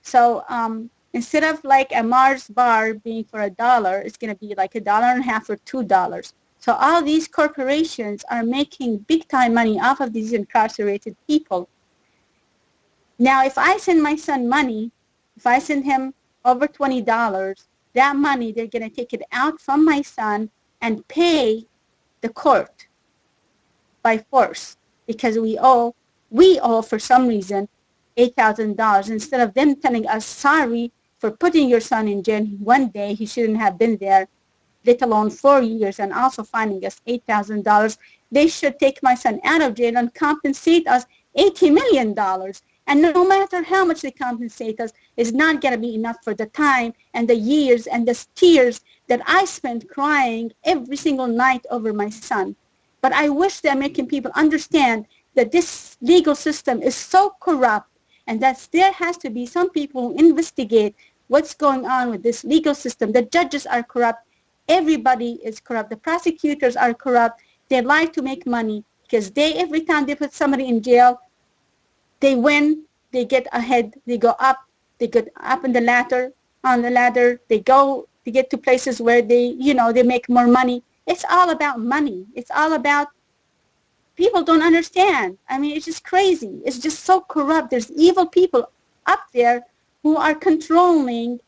Speaker 2: So instead of like a Mars bar being for $1, it's going to be like $1.50 or $2. So all these corporations are making big time money off of these incarcerated people. Now, if I send my son money, if I send him over $20, that money, they're going to take it out from my son and pay the court by force, because we owe for some reason $8,000, instead of them telling us sorry for putting your son in jail one day, he shouldn't have been there, let alone 4 years, and also finding us $8,000. They should take my son out of jail and compensate us $80 million. And no matter how much they compensate us, it's not going to be enough for the time and the years and the tears that I spent crying every single night over my son. But I wish the American people understand that this legal system is so corrupt, and that there has to be some people who investigate what's going on with this legal system. The judges are corrupt. Everybody is corrupt. The prosecutors are corrupt. They like to make money because every time they put somebody in jail, they win, they get ahead, they go up in the ladder, they get to places where they make more money. It's all about money. It's all about, people don't understand. I mean, it's just crazy. It's just so corrupt. There's evil people up there who are controlling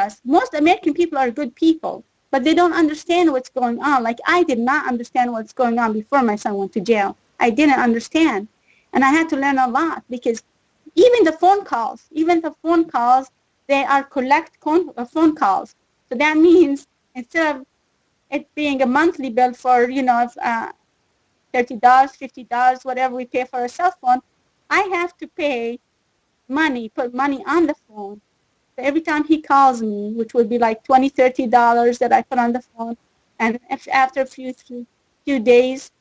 Speaker 2: us. Most American people are good people, but they don't understand what's going on. Like I did not understand what's going on before my son went to jail. I didn't understand. And I had to learn a lot because even the phone calls, they are phone calls. So that means instead of it being a monthly bill for, $30, $50, whatever we pay for a cell phone, I have to put money on the phone. So every time he calls me, which would be like $20, $30 that I put on the phone, and if after a few days,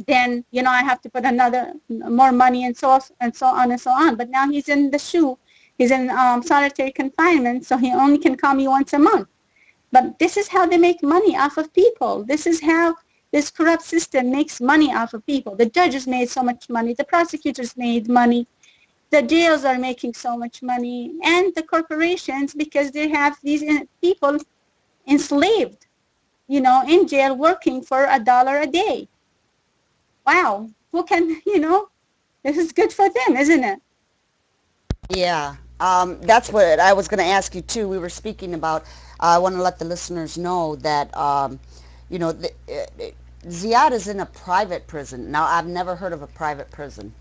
Speaker 2: then I have to put another more money and so on and so on. But now he's in the SHU, he's in solitary confinement, so he only can call me once a month. But this is how they make money off of people. This is how this corrupt system makes money off of people. The judges made so much money, the prosecutors made money, the jails are making so much money, and the corporations, because they have these people enslaved, in jail working for $1 a day. Wow, who can, this is good for them, isn't it?
Speaker 1: Yeah, that's what I was going to ask you too. We were speaking about. I want to let the listeners know that you know the, Ziyad is in a private prison. Now, I've never heard of a private prison.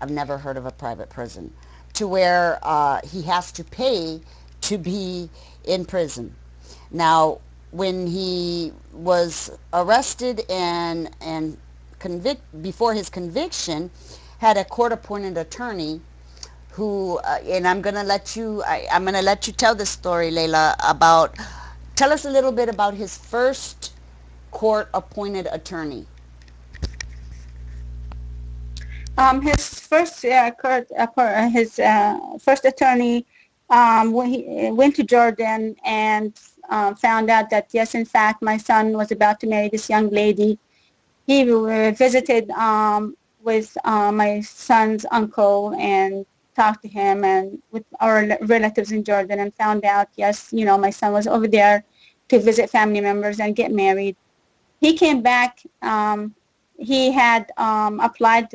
Speaker 1: I've never heard of a private prison to where he has to pay to be in prison. Now, when he was arrested and before his conviction, had a court-appointed attorney who and I'm gonna let you tell this story, Laila, about tell us a little bit about his first court-appointed attorney.
Speaker 2: His first attorney, when he went to Jordan and found out that yes, in fact, my son was about to marry this young lady. He visited with my son's uncle and talked to him and with our relatives in Jordan and found out, yes, my son was over there to visit family members and get married. He came back. He had applied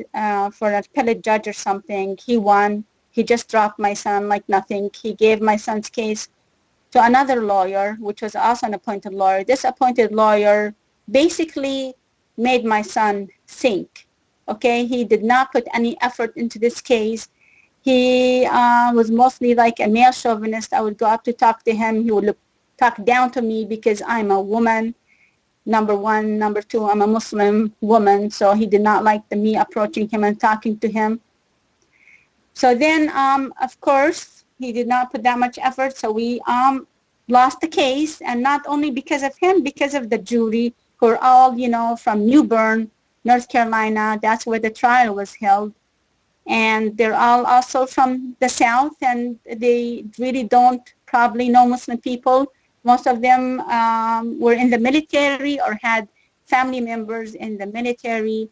Speaker 2: for an appellate judge or something. He won. He just dropped my son like nothing. He gave my son's case to another lawyer, which was also an appointed lawyer. This appointed lawyer basically made my son sink. Okay, he did not put any effort into this case. He was mostly like a male chauvinist. I would go up to talk to him. He would talk down to me because I'm a woman. Number one. Number two, I'm a Muslim woman, so he did not like me approaching him and talking to him. So then, of course, he did not put that much effort, so we lost the case, and not only because of him, because of the jury, who are all, from New Bern, North Carolina. That's where the trial was held. And they're all also from the South, and they really don't probably know Muslim people. Most of them were in the military or had family members in the military.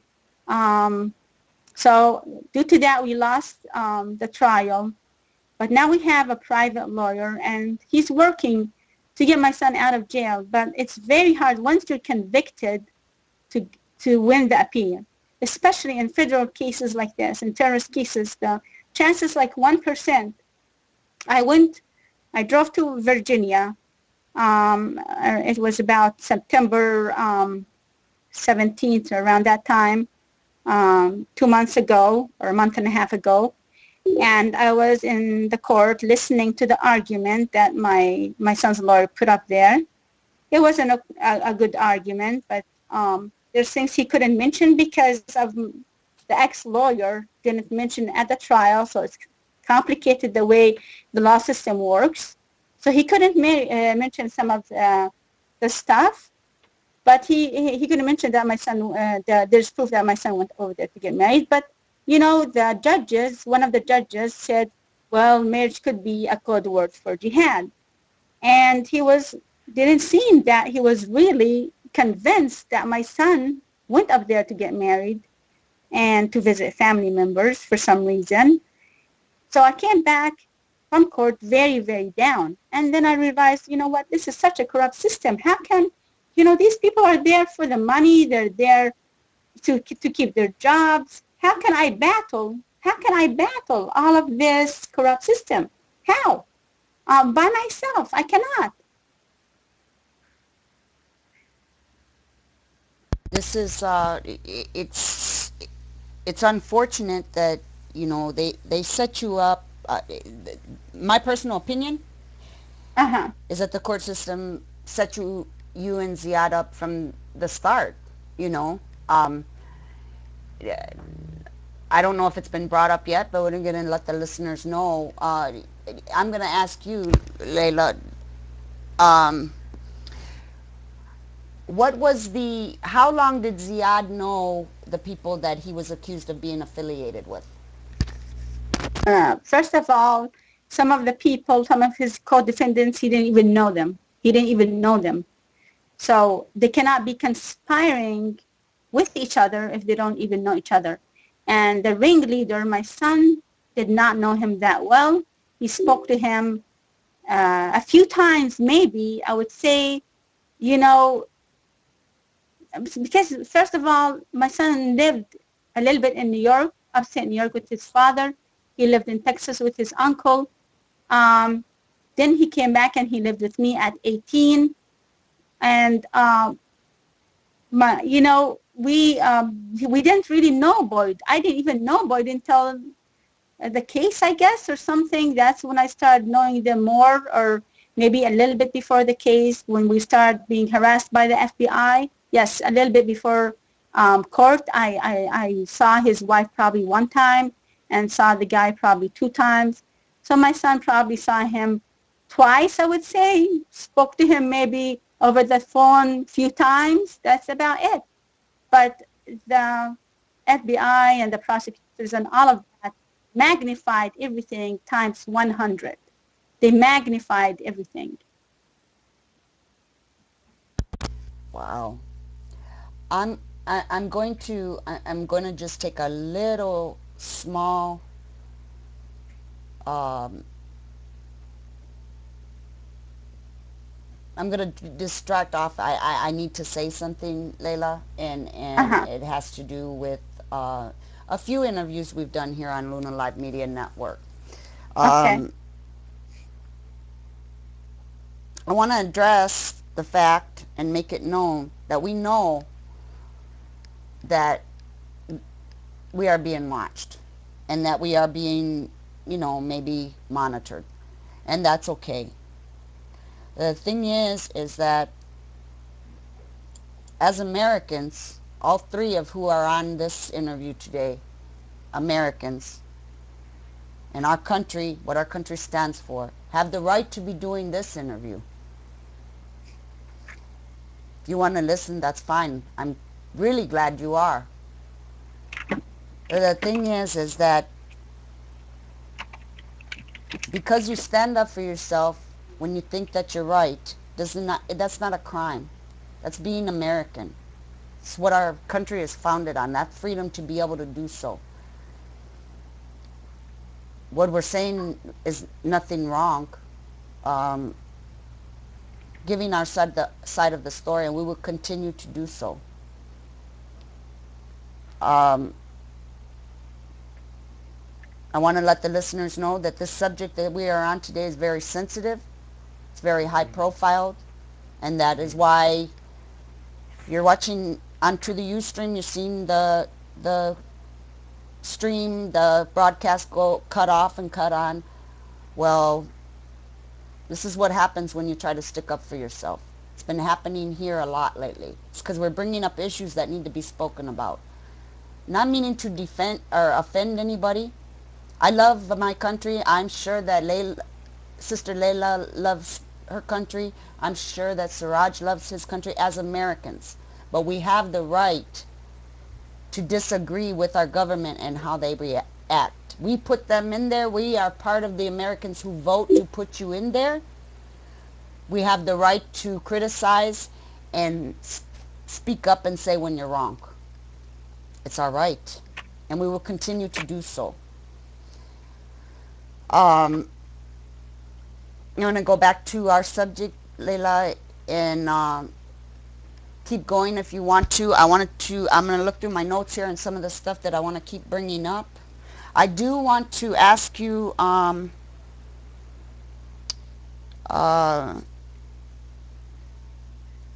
Speaker 2: So due to that, we lost the trial. But now we have a private lawyer, and he's working to get my son out of jail. But it's very hard once you're convicted to win the appeal, especially in federal cases like this, in terrorist cases. The chances like 1%. I drove to Virginia. It was about September 17th, around that time, 2 months ago or a month and a half ago. And I was in the court listening to the argument that my son's lawyer put up there. It wasn't a good argument, but there's things he couldn't mention because of the ex-lawyer didn't mention at the trial, so it's complicated the way the law system works. So he couldn't mention some of the stuff, but he couldn't mention that my son, there's proof that my son went over there to get married. But, one of the judges said, well, marriage could be a code word for jihad. And didn't seem that he was really convinced that my son went up there to get married and to visit family members for some reason. So I came back from court very, very down. And then I realized, what, this is such a corrupt system. How can, these people are there for the money. They're there to keep their jobs. How can I battle? How can I battle all of this corrupt system? How? By myself, I cannot.
Speaker 1: This is it's unfortunate that they set you up. My personal opinion
Speaker 2: Uh-huh.
Speaker 1: is that the court system set you and Ziyad up from the start. You know, um, I don't know if it's been brought up yet, but we're going to let the listeners know. I'm going to ask you, Layla. Um, what was the? How long did Ziyad know the people that he was accused of being affiliated with?
Speaker 2: First of all, some of the people, some of his co-defendants, he didn't even know them. He didn't even know them. So they cannot be conspiring with each other if they don't even know each other. And the ringleader, my son, did not know him that well. He spoke to him a few times, maybe, I would say, you know, because first of all, my son lived a little bit in New York, upstate New York with his father. He lived in Texas with his uncle. Um, then he came back and he lived with me at 18. And we didn't really know Boyd. I didn't even know Boyd until the case, I guess, or something. That's when I started knowing them more, or maybe a little bit before the case when we started being harassed by the FBI. Yes, a little bit before court. I saw his wife probably one time and saw the guy probably two times. So my son probably saw him twice, I would say. Spoke to him maybe over the phone a few times. That's about it. But the FBI and the prosecutors and all of that magnified everything times 100. They magnified everything.
Speaker 1: Wow. I'm I'm going to just take a little small um, I'm going to distract off. I need to say something, Layla, and
Speaker 2: Uh-huh.
Speaker 1: it has to do with uh, a few interviews we've done here on Luna Live Media Network.
Speaker 2: Okay.
Speaker 1: Um, I want to address the fact and make it known that we know that we are being watched and that we are being, maybe monitored. And that's okay. The thing is that as Americans, all three of who are on this interview today, Americans, and our country, what our country stands for, have the right to be doing this interview. If you want to listen, that's fine. I'm really glad you are. The thing is that because you stand up for yourself when you think that you're right, that's not a crime. That's being American. It's what our country is founded on, that freedom to be able to do so. What we're saying is nothing wrong. Um, Giving our side of the story, and we will continue to do so. Um, I want to let the listeners know that this subject that we are on today is very sensitive. It's very high profiled, and that is why if you're watching onto the Ustream, you're seeing the stream, the broadcast go cut off and cut on. Well, this is what happens when you try to stick up for yourself. It's been happening here a lot lately. It's because we're bringing up issues that need to be spoken about. Not meaning to defend or offend anybody. I love my country. I'm sure that Sister Laila loves her country. I'm sure that Siraj loves his country as Americans. But we have the right to disagree with our government and how they react. We put them in there. We are part of the Americans who vote to put you in there. We have the right to criticize and speak up and say when you're wrong. It's our right. And we will continue to do so. Um, I'm going to go back to our subject, Leila, and keep going if you want to. I'm going to look through my notes here and some of the stuff that I want to keep bringing up. I do want to ask you uh,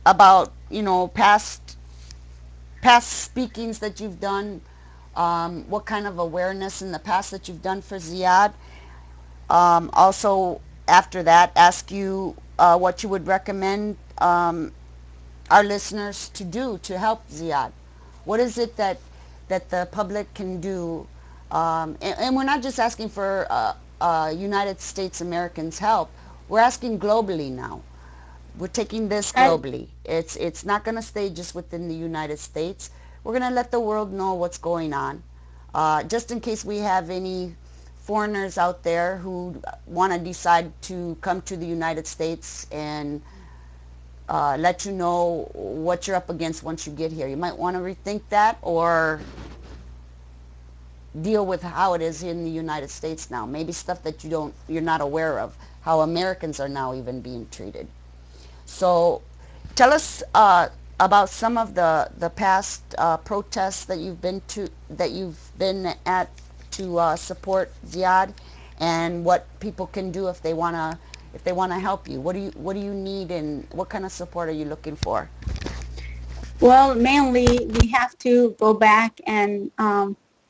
Speaker 1: about past speakings that you've done. What kind of awareness in the past that you've done for Ziyad. Also, after that, ask you what you would recommend our listeners to do to help Ziyad. What is it that the public can do? And we're not just asking for United States Americans' help. We're asking globally now. We're taking this
Speaker 2: And
Speaker 1: globally. It's not going to stay just within the United States. We're going to let the world know what's going on. Just in case we have any foreigners out there who want to decide to come to the United States and let you know what you're up against once you get here. You might want to rethink that or deal with how it is in the United States now. Maybe stuff that you're not aware of, how Americans are now even being treated. So tell us about some of the past protests that you've been at to support Ziyad, and what people can do if they wanna help you. What do you need, and what kind of support are you looking for?
Speaker 2: well, mainly we have to go back and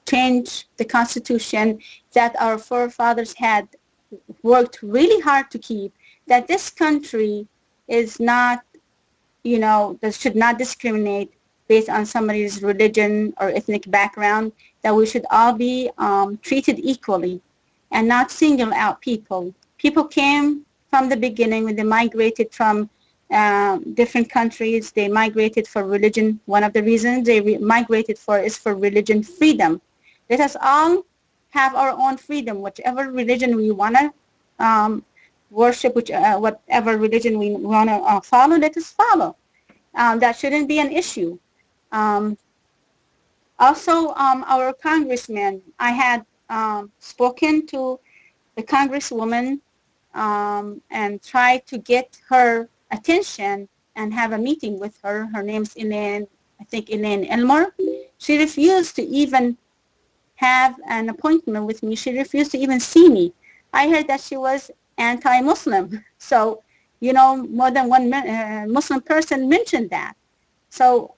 Speaker 2: change the constitution that our forefathers had worked really hard to keep, that this country is not, that should not discriminate based on somebody's religion or ethnic background, that we should all be treated equally and not single out people. People came from the beginning when they migrated from different countries. They migrated for religion. One of the reasons they migrated for is for religion freedom. Let us all have our own freedom, whichever religion we want to worship, whatever religion we want to follow, let us follow. That shouldn't be an issue. Um, Also, our congressman, I had spoken to the congresswoman and tried to get her attention and have a meeting with her. Her name's Elaine, I think Elaine Elmore. She refused to even have an appointment with me. She refused to even see me. I heard that she was anti-Muslim. So, more than one Muslim person mentioned that. So,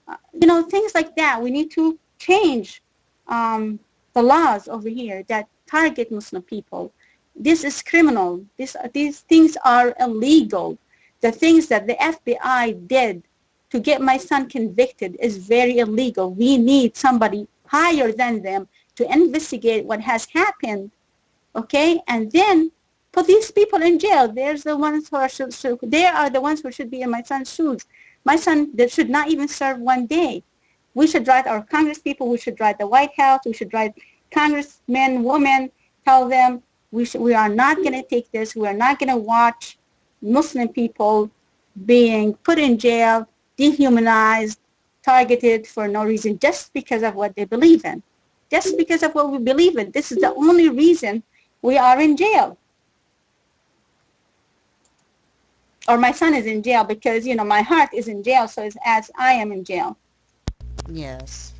Speaker 2: things like that. We need to change the laws over here that target Muslim people. This is criminal. These things are illegal. The things that the FBI did to get my son convicted is very illegal. We need somebody higher than them to investigate what has happened, okay? And then put these people in jail. There's the ones who they are the ones who should be in my son's shoes. My son that should not even serve one day. We should write our Congress people. We should write the White House. We should write congressmen, women, tell them we are not going to take this. We are not going to watch Muslim people being put in jail, dehumanized, targeted for no reason, just because of what they believe in. Just because of what we believe in. This is the only reason we are in jail. Or my son is in jail because, my heart is in jail, so it's as I am in jail.
Speaker 1: Yes,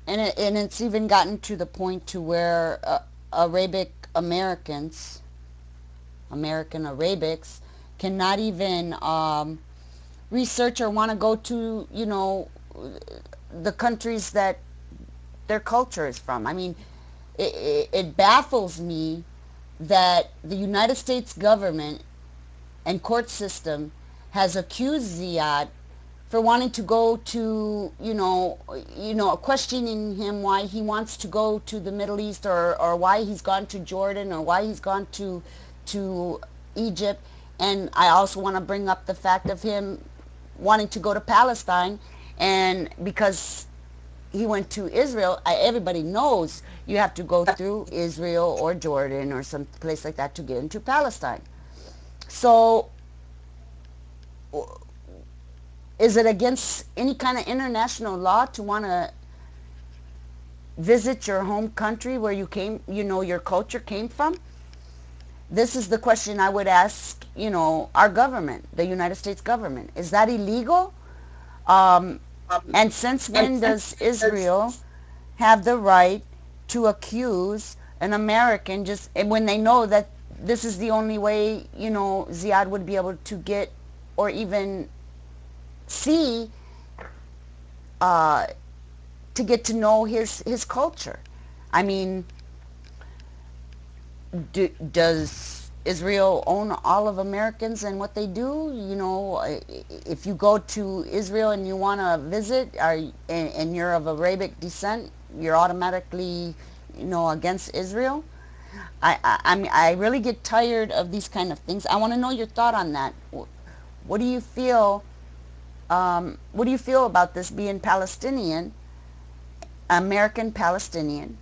Speaker 1: and it's even gotten to the point to where Arabic Americans, American Arabics, cannot even research or want to go to the countries that their culture is from. I mean, it baffles me that the United States government and court system has accused Ziyad for wanting to go to, questioning him why he wants to go to the Middle East, or why he's gone to Jordan, or why he's gone to Egypt. And I also want to bring up the fact of him wanting to go to Palestine, and because he went to Israel, everybody knows you have to go through Israel or Jordan or some place like that to get into Palestine. So is it against any kind of international law to want to visit your home country where you came, your culture came from? This is the question I would ask, our government, the United States government. Is that illegal? And since when does Israel have the right to accuse an American just when they know that this is the only way, Ziyad would be able to get or even see uh, to get to know his culture. I mean, does Israel own all of Americans and what they do? If you go to Israel and you want to visit, and you're of Arabic descent, you're automatically, against Israel. I really get tired of these kind of things. I want to know your thought on that. What do you feel? What do you feel about this being Palestinian, American Palestinian,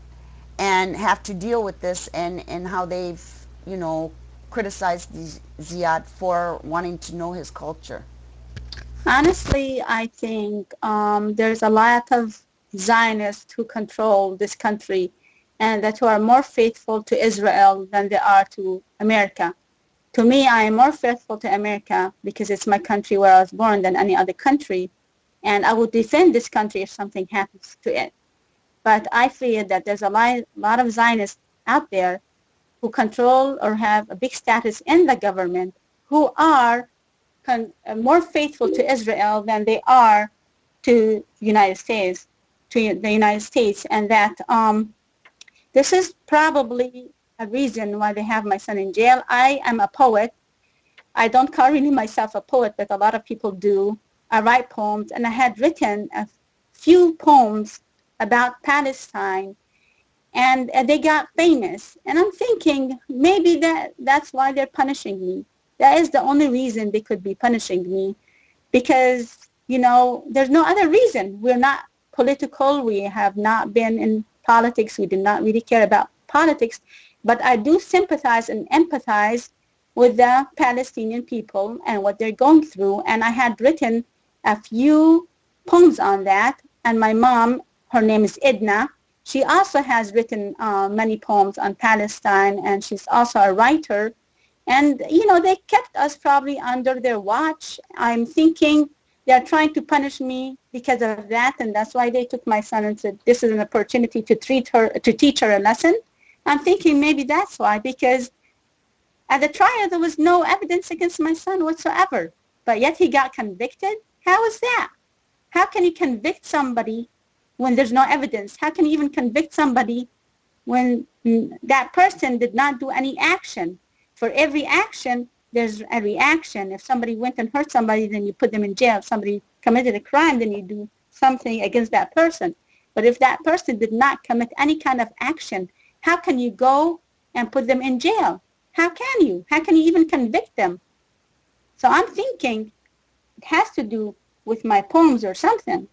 Speaker 1: and have to deal with this and how they've, criticized Ziyad for wanting to know his culture?
Speaker 2: Honestly, I think there's a lot of Zionists who control this country and that who are more faithful to Israel than they are to America. To me, I am more faithful to America because it's my country where I was born than any other country. And I would defend this country if something happens to it. But I fear that there's a lot of Zionists out there who control or have a big status in the government who are more faithful to Israel than they are to the United States, and that this is probably a reason why they have my son in jail. I am a poet. I don't call really myself a poet, but a lot of people do. I write poems, and I had written a few poems about Palestine, and they got famous. And I'm thinking maybe that's why they're punishing me. That is the only reason they could be punishing me, because there's no other reason. We're not political. We have not been in politics. We do not really care about politics. But I do sympathize and empathize with the Palestinian people and what they're going through. And I had written a few poems on that. And my mom, her name is Edna, she also has written many poems on Palestine, and she's also a writer. And, they kept us probably under their watch. I'm thinking they're trying to punish me because of that, and that's why they took my son and said, this is an opportunity to teach her a lesson. I'm thinking maybe that's why, because at the trial, there was no evidence against my son whatsoever, but yet he got convicted. How is that? How can you convict somebody when there's no evidence? How can you even convict somebody when that person did not do any action? For every action, there's a reaction. If somebody went and hurt somebody, then you put them in jail. If somebody committed a crime, then you do something against that person. But if that person did not commit any kind of action, how can you go and put them in jail? How can you? How can you even convict them? So I'm thinking it has to do with my poems or something.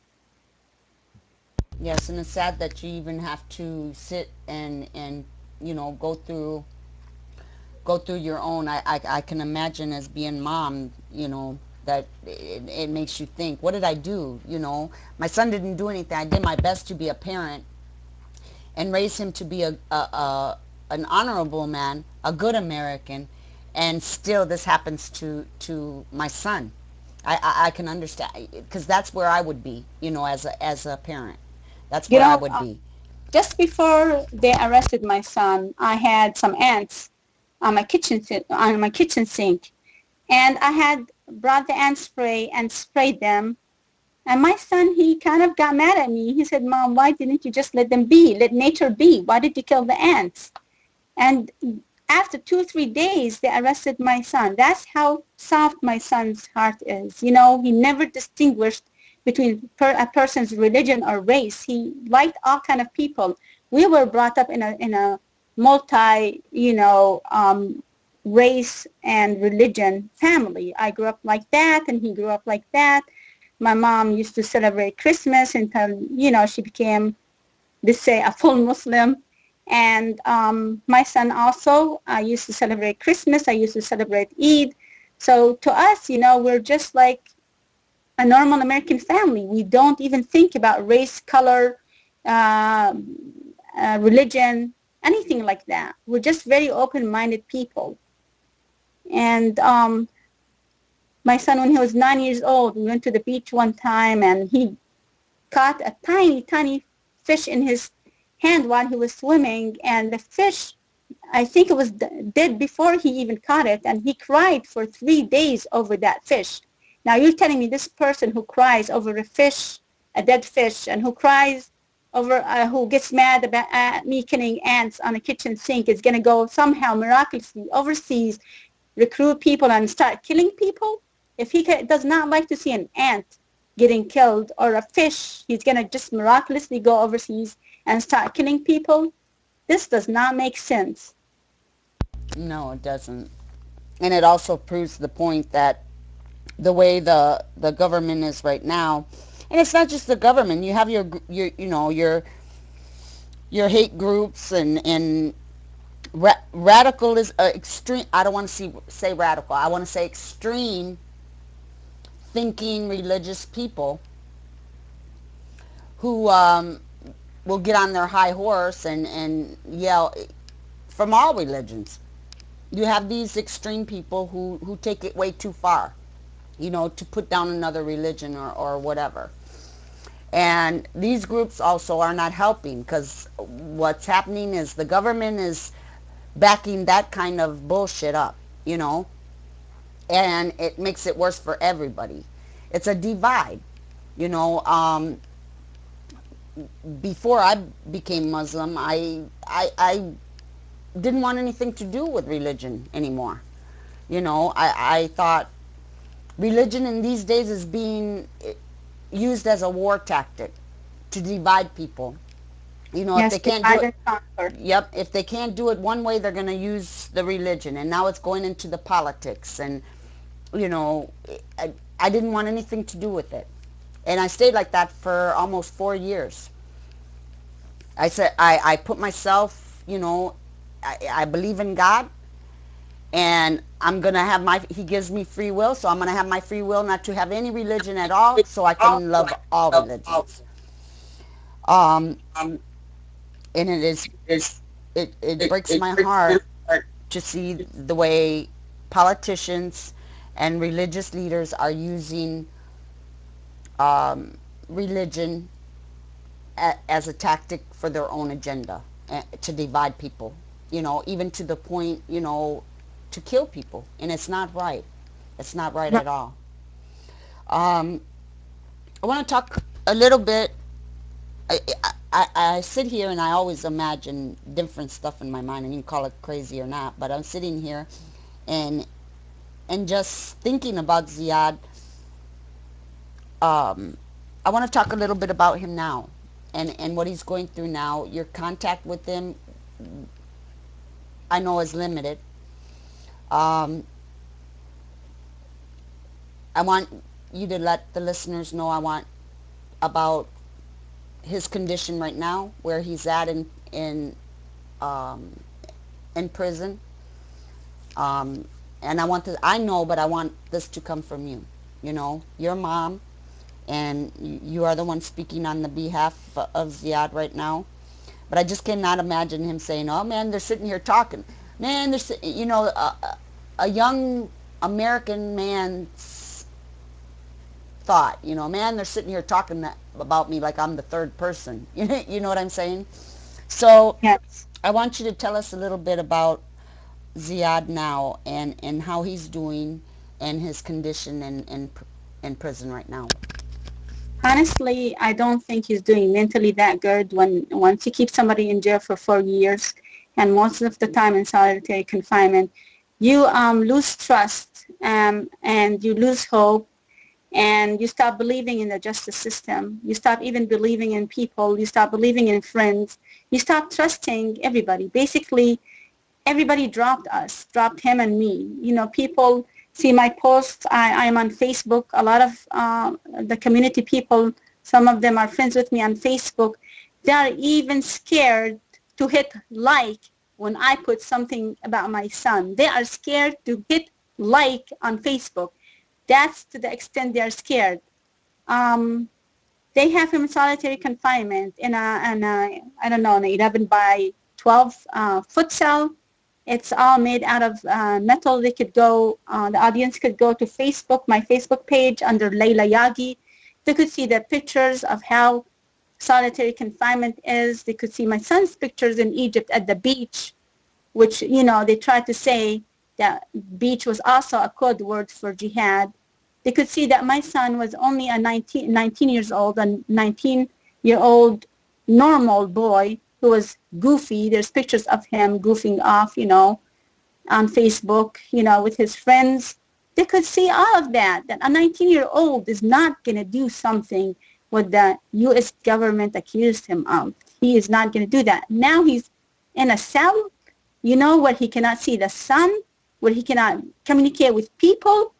Speaker 1: Yes, and it's sad that you even have to sit and go through your own. I can imagine as being mom, that it makes you think, what did I do? My son didn't do anything. I did my best to be a parent and raise him to be an honorable man, a good American, and still this happens to my son. I can understand, because that's where I would be, as a parent. That's
Speaker 2: You
Speaker 1: where I
Speaker 2: know,
Speaker 1: would be.
Speaker 2: just before they arrested my son, I had some ants on my kitchen sink, and I had brought the ant spray and sprayed them. And my son, he kind of got mad at me. He said, "Mom, why didn't you just let them be? Let nature be. Why did you kill the ants?" And after 2 or 3 days, they arrested my son. That's how soft my son's heart is. He never distinguished between a person's religion or race. He liked all kind of people. We were brought up in a multi, race and religion family. I grew up like that, and he grew up like that. My mom used to celebrate Christmas until, she became, let's say, a full Muslim. And my son also, I used to celebrate Christmas. I used to celebrate Eid. So to us, we're just like a normal American family. We don't even think about race, color, uh, religion, anything like that. We're just very open-minded people. And my son, when he was 9 years old, we went to the beach one time, and he caught a tiny, tiny fish in hand while he was swimming, and the fish, I think it was dead before he even caught it, and he cried for 3 days over that fish. Now you're telling me this person who cries over a fish, a dead fish, and who cries over, who gets mad about me killing ants on a kitchen sink is going to go somehow miraculously overseas, recruit people and start killing people? If he does not like to see an ant getting killed or a fish, he's going to just miraculously go overseas and start killing people? This does not make sense.
Speaker 1: No, it doesn't. And it also proves the point that the way the government is right now, and it's not just the government. You have your your hate groups and radical is extreme. I don't want to say radical. I want to say extreme thinking religious people who will get on their high horse and yell from all religions. You have these extreme people who take it way too far, to put down another religion or whatever. And these groups also are not helping, because what's happening is the government is backing that kind of bullshit up, and it makes it worse for everybody. It's a divide, you know. Before I became Muslim, I didn't want anything to do with religion anymore. I thought religion in these days is being used as a war tactic to divide people. If
Speaker 2: Yes,
Speaker 1: they can't do
Speaker 2: divide
Speaker 1: it,
Speaker 2: and conquer.
Speaker 1: yep, if they can't do it one way, they're going to use the religion. And now it's going into the politics. And, you know, I didn't want anything to do with it. And I stayed like that for almost 4 years. I said, I put myself, I believe in God, and I'm going to have he gives me free will, so I'm going to have my free will not to have any religion at all, so I can love all religions. Um, and it breaks my heart to see the way politicians and religious leaders are using religion as a tactic for their own agenda, to divide people, even to the point, to kill people. And it's not right. It's not right
Speaker 2: Right.
Speaker 1: at all. Um, I want to talk a little bit. I sit here and I always imagine different stuff in my mind, and you can call it crazy or not, but I'm sitting here and just thinking about Ziyad. I want to talk a little bit about him now, and what he's going through now. Your contact with him, I know, is limited. Um, I want you to let the listeners know about his condition right now, where he's at um, in prison. Um, and I know, but I want this to come from you. Your mom, and you are the one speaking on the behalf of Ziyad right now. But I just cannot imagine him saying, "Oh man, they're sitting here talking." Man, a young American man's thought. Man, they're sitting here talking about me like I'm the third person. You know what I'm saying? So
Speaker 2: Yes.
Speaker 1: I want you to tell us a little bit about Ziyad now, and how he's doing, and his condition in prison right now.
Speaker 2: Honestly, I don't think he's doing mentally that good when once you keep somebody in jail for 4 years and most of the time in solitary confinement, you lose trust, and you lose hope, and you stop believing in the justice system. You stop even believing in people. You stop believing in friends. You stop trusting everybody. Basically, everybody dropped him and me. People see my posts. I'm on Facebook. A lot of the community people, some of them are friends with me on Facebook. They are even scared to hit like when I put something about my son. They are scared to hit like on Facebook. That's to the extent they're scared. Um, they have him in solitary confinement in a I don't know, an 11 by 12 foot cell. It's all made out of metal. The audience could go to Facebook, my Facebook page under Laila Yaghi. They could see the pictures of how solitary confinement is. They could see my son's pictures in Egypt at the beach, which, they tried to say that beach was also a code word for jihad. They could see that my son was only a 19 years old, a 19-year-old normal boy who was goofy. There's pictures of him goofing off, on Facebook, with his friends. They could see all of that a 19-year-old is not going to do something what the U.S. government accused him of. He is not going to do that. Now he's in a cell, where he cannot see the sun, where he cannot communicate with people,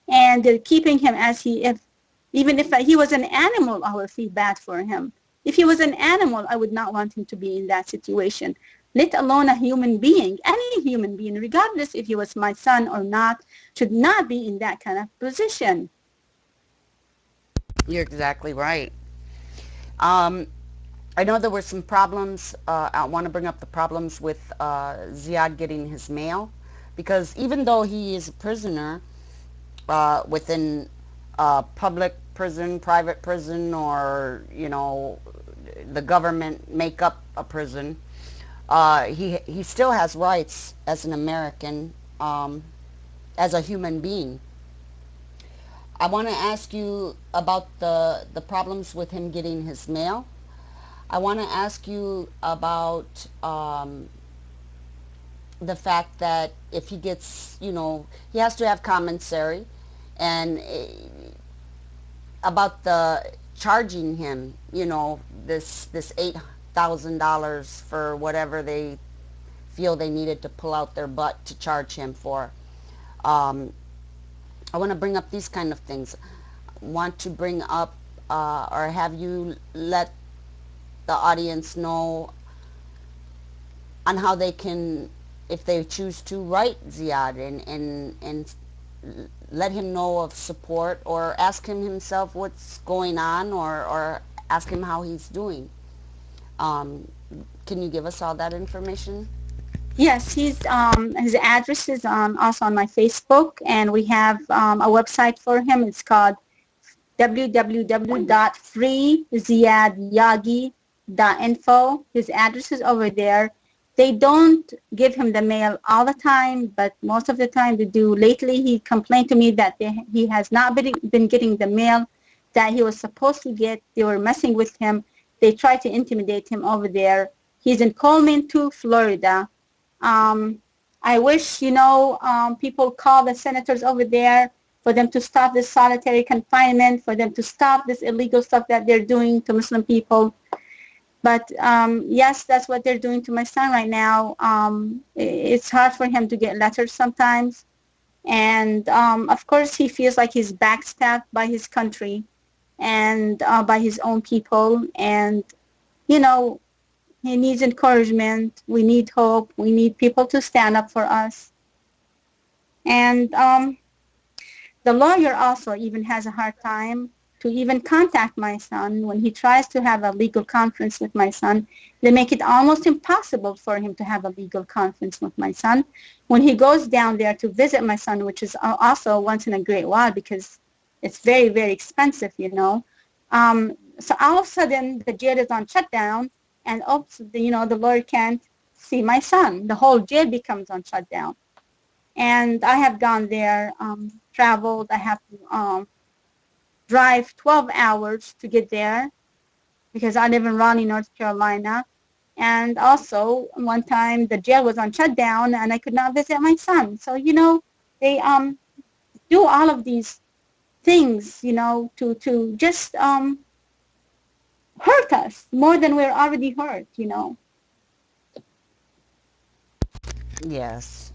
Speaker 2: and they're keeping him as even if he was an animal, I would feel bad for him. If he was an animal, I would not want him to be in that situation, let alone a human being. Any human being, regardless if he was my son or not, should not be in that kind of position.
Speaker 1: You're exactly right. Um, I know there were some problems. I want to bring up the problems with Ziyad getting his mail, because even though he is a prisoner within public prison, private prison, or the government make up a prison, he still has rights as an American, as a human being. I want to ask you about the problems with him getting his mail. I want to ask you about the fact that if he gets, he has to have commissary, and about the charging him, this $8,000 for whatever they feel they needed to pull out their butt to charge him for. Um, I want to bring up these kind of things. Want to bring up or have you let the audience know on how they can, if they choose to, write Ziyad, and let him know of support, or ask him himself what's going on, or ask him how he's doing. Um, can you give us all that information?
Speaker 2: Yes, his address is also on my Facebook, and we have a website for him. It's called www.freeziyadyagi.info. His address is over there. They don't give him the mail all the time, but most of the time they do. Lately, he complained to me that he has not been getting the mail that he was supposed to get. They were messing with him. They tried to intimidate him over there. He's in Coleman, Florida. Um, I wish, people call the senators over there for them to stop this solitary confinement, for them to stop this illegal stuff that they're doing to Muslim people. But yes, that's what they're doing to my son right now. It's hard for him to get letters sometimes. And of course, he feels like he's backstabbed by his country and by his own people. And, you know, he needs encouragement. We need hope. We need people to stand up for us. And the lawyer also even has a hard time to even contact my son. When he tries to have a legal conference with my son, they make it almost impossible for him to have a legal conference with my son. When he goes down there to visit my son, which is also once in a great while because it's very, very expensive, so all of a sudden the jail is on shutdown, and the lawyer can't see my son. The whole jail becomes on shutdown. And I have gone there, traveled. I have to drive 12 hours to get there because I live in Raleigh, North Carolina. And also, one time the jail was on shutdown and I could not visit my son. So, they do all of these things, to just hurt us more than we're already hurt.
Speaker 1: Yes.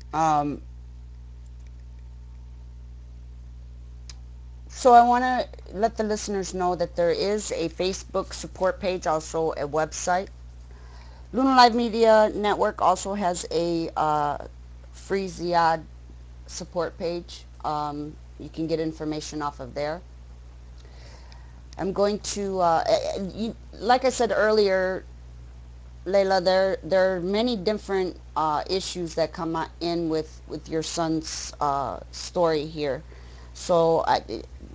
Speaker 1: So I want to let the listeners know that there is a Facebook support page, also a website. Luna Live Media Network also has a free Ziyad support page. You can get information off of there. I'm going to, like I said earlier, Laila, there are many different issues that come in with your son's story here. So I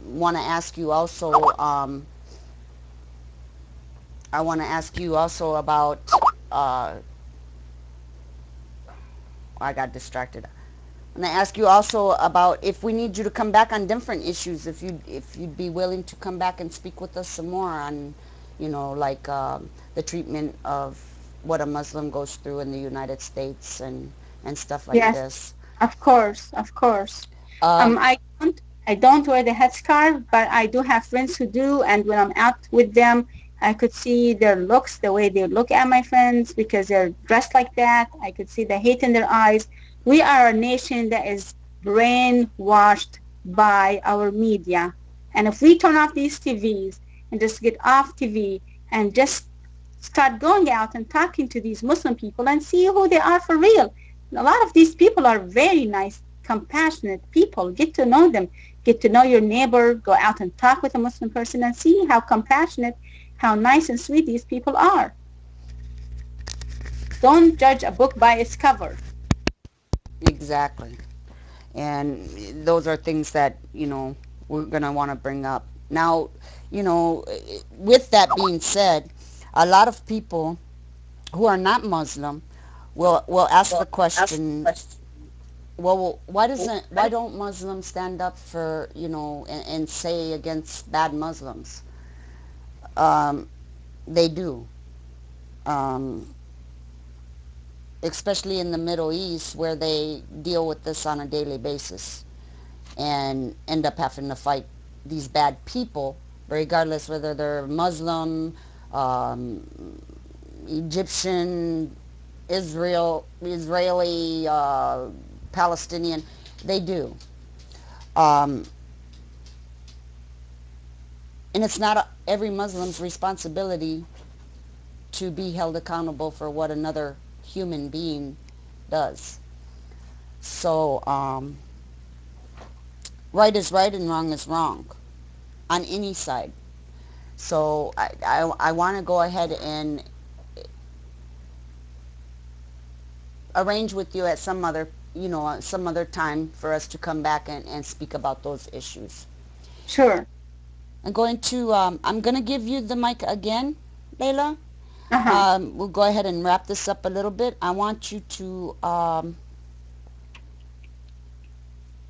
Speaker 1: want to ask you also I want to ask you also about, uh, I got distracted. And I ask you also about if we need you to come back on different issues, if you'd be willing to come back and speak with us some more on, like the treatment of what a Muslim goes through in the United States and stuff like
Speaker 2: Yes,
Speaker 1: this.
Speaker 2: of course, of course.
Speaker 1: Um,
Speaker 2: I don't wear the headscarf, but I do have friends who do, and when I'm out with them, I could see their looks, the way they look at my friends, because they're dressed like that. I could see the hate in their eyes. We are a nation that is brainwashed by our media, and if we turn off these TVs and just get off TV and just start going out and talking to these Muslim people and see who they are for real. A lot of these people are very nice, compassionate people. Get to know them. Get to know your neighbor. Go out and talk with a Muslim person and see how compassionate, how nice and sweet these people are. Don't judge a book by its cover.
Speaker 1: exactly. And those are things that, we're going to want to bring up. Now, with that being said, a lot of people who are not Muslim will ask the question, well, why don't Muslims stand up for, and say against bad Muslims? Um, they do, um, especially in the Middle East where they deal with this on a daily basis and end up having to fight these bad people, regardless whether they're Muslim, um, Egyptian, Israeli, Palestinian. They do. Um, and it's not every Muslim's responsibility to be held accountable for what another human being does. So, right is right and wrong is wrong on any side. So I want to go ahead and arrange with you at some other time for us to come back and speak about those issues.
Speaker 2: Sure.
Speaker 1: I'm going to give you the mic again, Layla.
Speaker 2: Uh-huh.
Speaker 1: We'll go ahead and wrap this up a little bit. I want you to,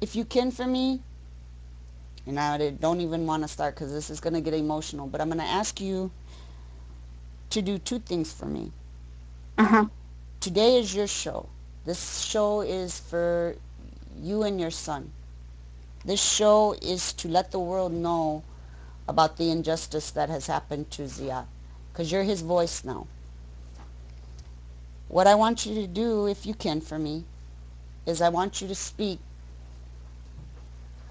Speaker 1: if you can for me, and I don't even want to start because this is going to get emotional, but I'm going to ask you to do two things for me.
Speaker 2: Uh-huh.
Speaker 1: Today is your show. This show is for you and your son. This show is to let the world know about the injustice that has happened to Ziyad, because you're his voice now. What I want you to do, if you can for me, is I want you to speak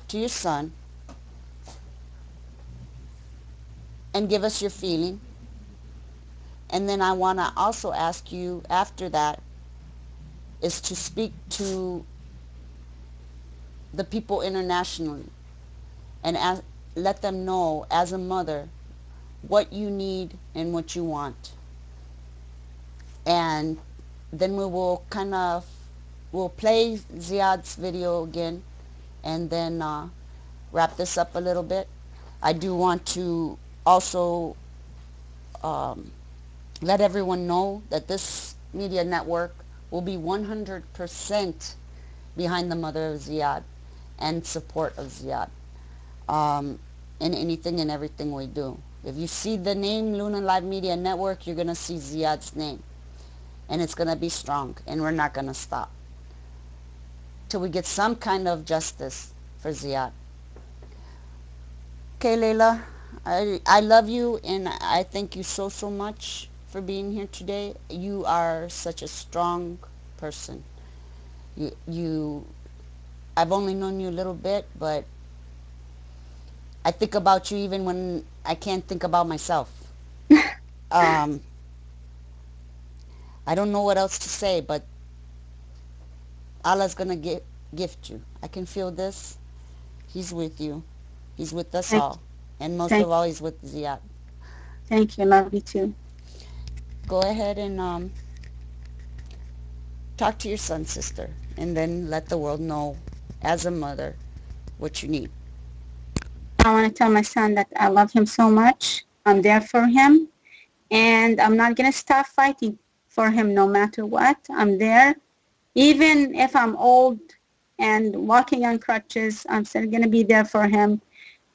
Speaker 1: to your son and give us your feeling. And then I want to also ask you after that is to speak to the people internationally and let them know as a mother what you need and what you want. And then we'll play Ziyad's video again and then wrap this up a little bit. I do want to also um, let everyone know that this media network will be 100% behind the mother of Ziyad and support of Ziyad in anything and everything we do. If you see the name Luna Live Media Network, you're going to see Ziyad's name. And it's going to be strong. And we're not going to stop till we get some kind of justice for Ziyad. Okay, Layla, I love you and I thank you so, so much for being here today. You are such a strong person. You I've only known you a little bit, but I think about you even when I can't think about myself. Um, I don't know what else to say, but Allah's gonna gift you. I can feel this. He's with you. He's with us
Speaker 2: Thank
Speaker 1: all, and most
Speaker 2: thank
Speaker 1: of all, he's with Ziyad.
Speaker 2: thank you. Love you too.
Speaker 1: Go ahead and talk to your son, sister, and then let the world know, as a mother, what you need.
Speaker 2: I want to tell my son that I love him so much. I'm there for him. and I'm not going to stop fighting for him no matter what. I'm there. Even if I'm old and walking on crutches, I'm still going to be there for him.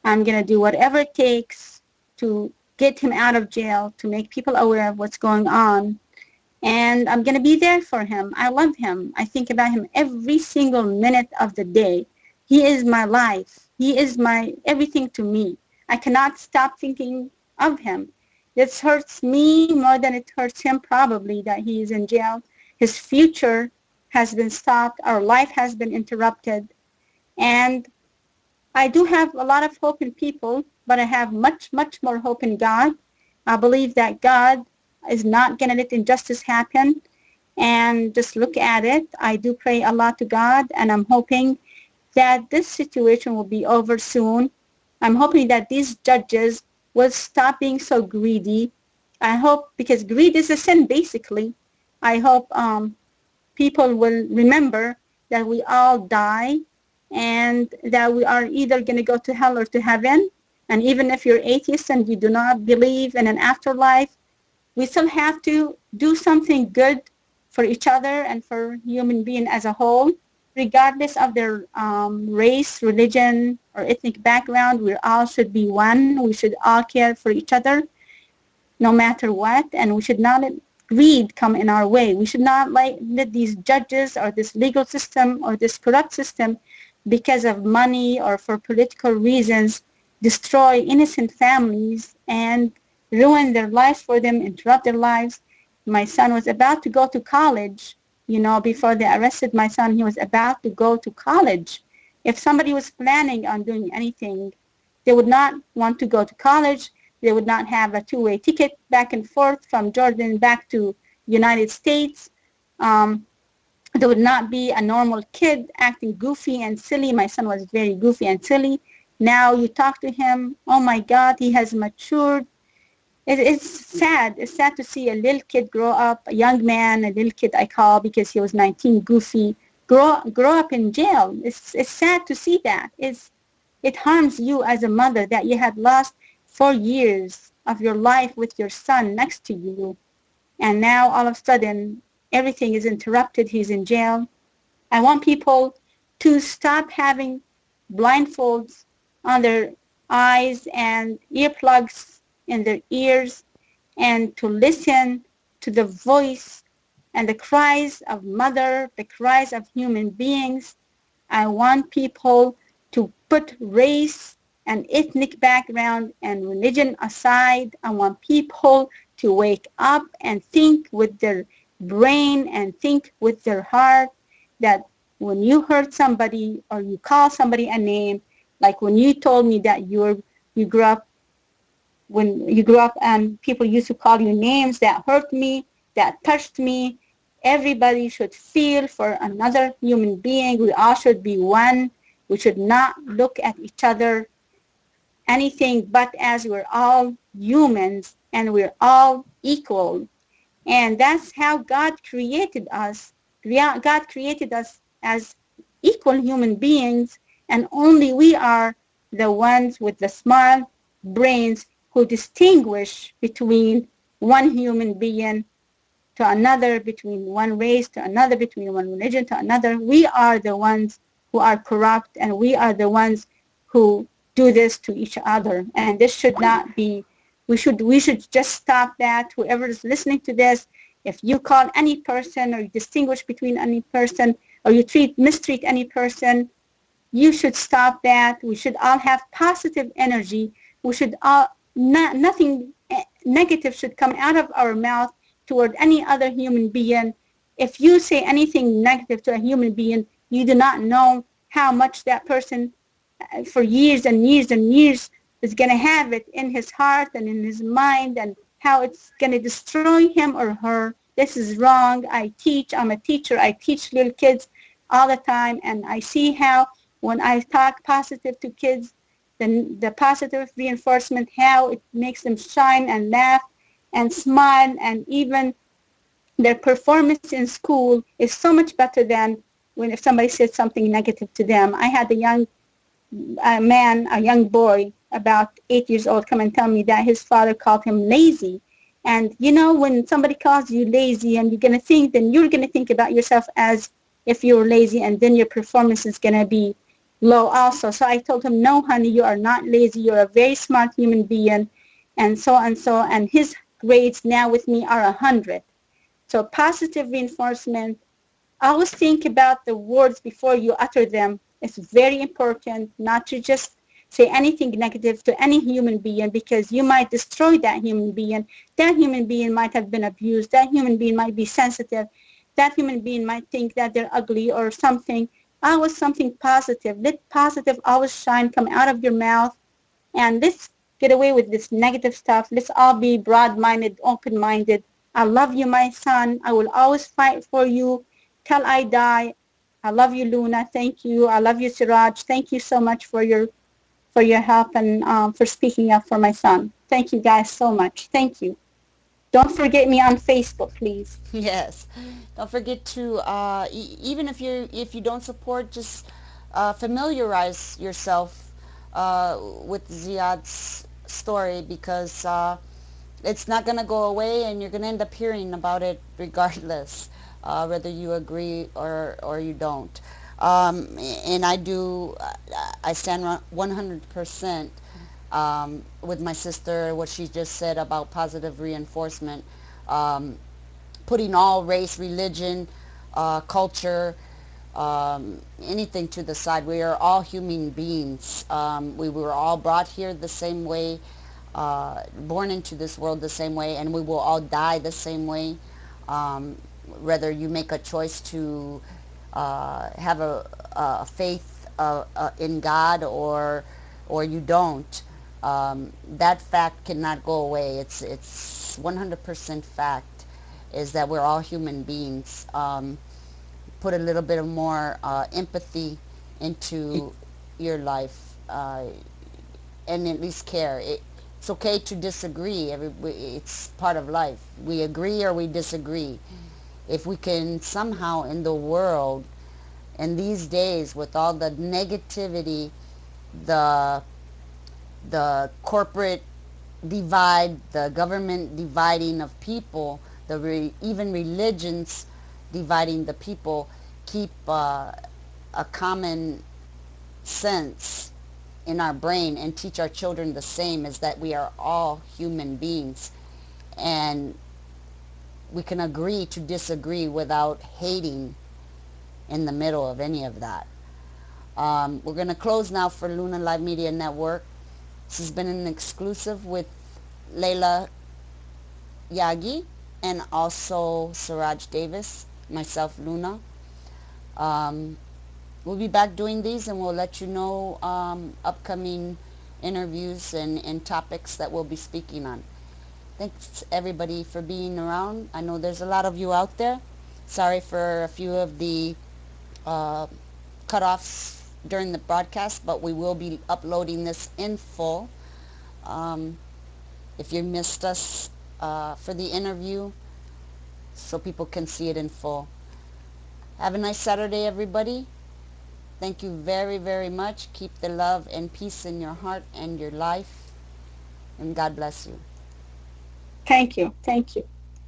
Speaker 2: I'm going to do whatever it takes to get him out of jail, to make people aware of what's going on. And I'm going to be there for him. I love him. I think about him every single minute of the day. He is my life. He is my everything to me. I cannot stop thinking of him. This hurts me more than it hurts him probably that he is in jail. His future has been stopped. Our life has been interrupted. And I do have a lot of hope in people, but I have much, much more hope in God. I believe that God is not going to let injustice happen. And just look at it. I do pray a lot to God, and I'm hoping that this situation will be over soon. I'm hoping that these judges will stop being so greedy. I hope, because greed is a sin basically. I hope people will remember that we all die and that we are either going to go to hell or to heaven. And even if you're atheist and you do not believe in an afterlife, we still have to do something good for each other and for human being as a whole, regardless of their race, religion, or ethnic background. We all should be one. We should all care for each other no matter what, and we should not let greed come in our way. We should not let these judges or this legal system or this corrupt system, because of money or for political reasons, destroy innocent families and ruin their lives for them, interrupt their lives. My son was about to go to college, before they arrested my son. He was about to go to college. If somebody was planning on doing anything, they would not want to go to college. They would not have a two-way ticket back and forth from Jordan back to United States. There would not be a normal kid acting goofy and silly. My son was very goofy and silly. Now you talk to him, oh my God, he has matured. It's sad. It's sad to see a little kid grow up, a young man, a little kid I call because he was 19, goofy, grow up in jail. It's sad to see that. It harms you as a mother that you had lost 4 years of your life with your son next to you. And now all of a sudden, everything is interrupted. He's in jail. I want people to stop having blindfolds on their eyes and earplugs in their ears and to listen to the voice and the cries of mother, the cries of human beings. I want people to put race and ethnic background and religion aside. I want people to wake up and think with their brain and think with their heart, that when you hurt somebody or you call somebody a name, like when you told me that you grew up, when you grew up and people used to call you names that hurt me, that touched me. Everybody should feel for another human being. We all should be one. We should not look at each other anything but as we're all humans and we're all equal. And that's how God created us. God created us as equal human beings, and only we are the ones with the smart brains who distinguish between one human being to another, between one race to another, between one religion to another. We are the ones who are corrupt, and we are the ones who do this to each other. And this should not be. We should just stop that. Whoever is listening to this, if you call any person or you distinguish between any person or you mistreat any person, you should stop that. We should all have positive energy. We should all, nothing negative should come out of our mouth toward any other human being. If you say anything negative to a human being, you do not know how much that person for years and years and years is going to have it in his heart and in his mind, and how it's going to destroy him or her. This is wrong. I'm a teacher. I teach little kids all the time, and I see how when I talk positive to kids, the positive reinforcement, how it makes them shine and laugh and smile, and even their performance in school is so much better than when if somebody said something negative to them. I had a young boy, about 8 years old, come and tell me that his father called him lazy. And you know, when somebody calls you lazy and you're going to think, then you're going to think about yourself as if you're lazy, and then your performance is going to be low also. So I told him, no, honey, you are not lazy. You're a very smart human being. And so and so. And his grades now with me are 100. So positive reinforcement, always think about the words before you utter them. It's very important not to just say anything negative to any human being, because you might destroy that human being. That human being might have been abused. That human being might be sensitive. That human being might think that they're ugly or something. Always something positive. Let positive always shine, come out of your mouth, and let's get away with this negative stuff. Let's all be broad-minded, open-minded. I love you, my son. I will always fight for you till I die. I love you, Luna. Thank you. I love you, Siraj. Thank you so much for your help and for speaking up for my son. Thank you guys so much. Thank you. Don't forget me on Facebook, please.
Speaker 1: Yes. Don't forget to even if you don't support, just familiarize yourself with Ziyad's story, because it's not going to go away, and you're going to end up hearing about it regardless, whether you agree or you don't. And I stand 100% with my sister, what she just said about positive reinforcement. Um, Putting all race, religion, culture, anything to the side. We are all human beings. We were all brought here the same way, born into this world the same way, and we will all die the same way. Um, Whether you make a choice to have a faith in God, or you don't, that fact cannot go away. It's 100% fact, is that we're all human beings. Put a little bit of more empathy into your life, and at least care. It's okay to disagree. It's part of life. We agree or we disagree. If we can somehow in the world, in these days, with all the negativity, the corporate divide, the government dividing of people, even religions dividing the people, keep a common sense in our brain and teach our children the same, is that we are all human beings, and we can agree to disagree without hating in the middle of any of that. We're going to close now for Luna Live Media Network. This has been an exclusive with Laila, Yaghi, and also Siraj Davis, myself, Luna. Um, we'll be back doing these, and we'll let you know upcoming interviews and topics that we'll be speaking on. Thanks everybody for being around. I know there's a lot of you out there. Sorry for a few of the uh, cutoffs during the broadcast, but we will be uploading this in full. Um, if you missed us for the interview, so people can see it in full. Have a nice Saturday, everybody. Thank you very, very much. Keep the love and peace in your heart and your life, and God bless you.
Speaker 2: Thank you. Thank you.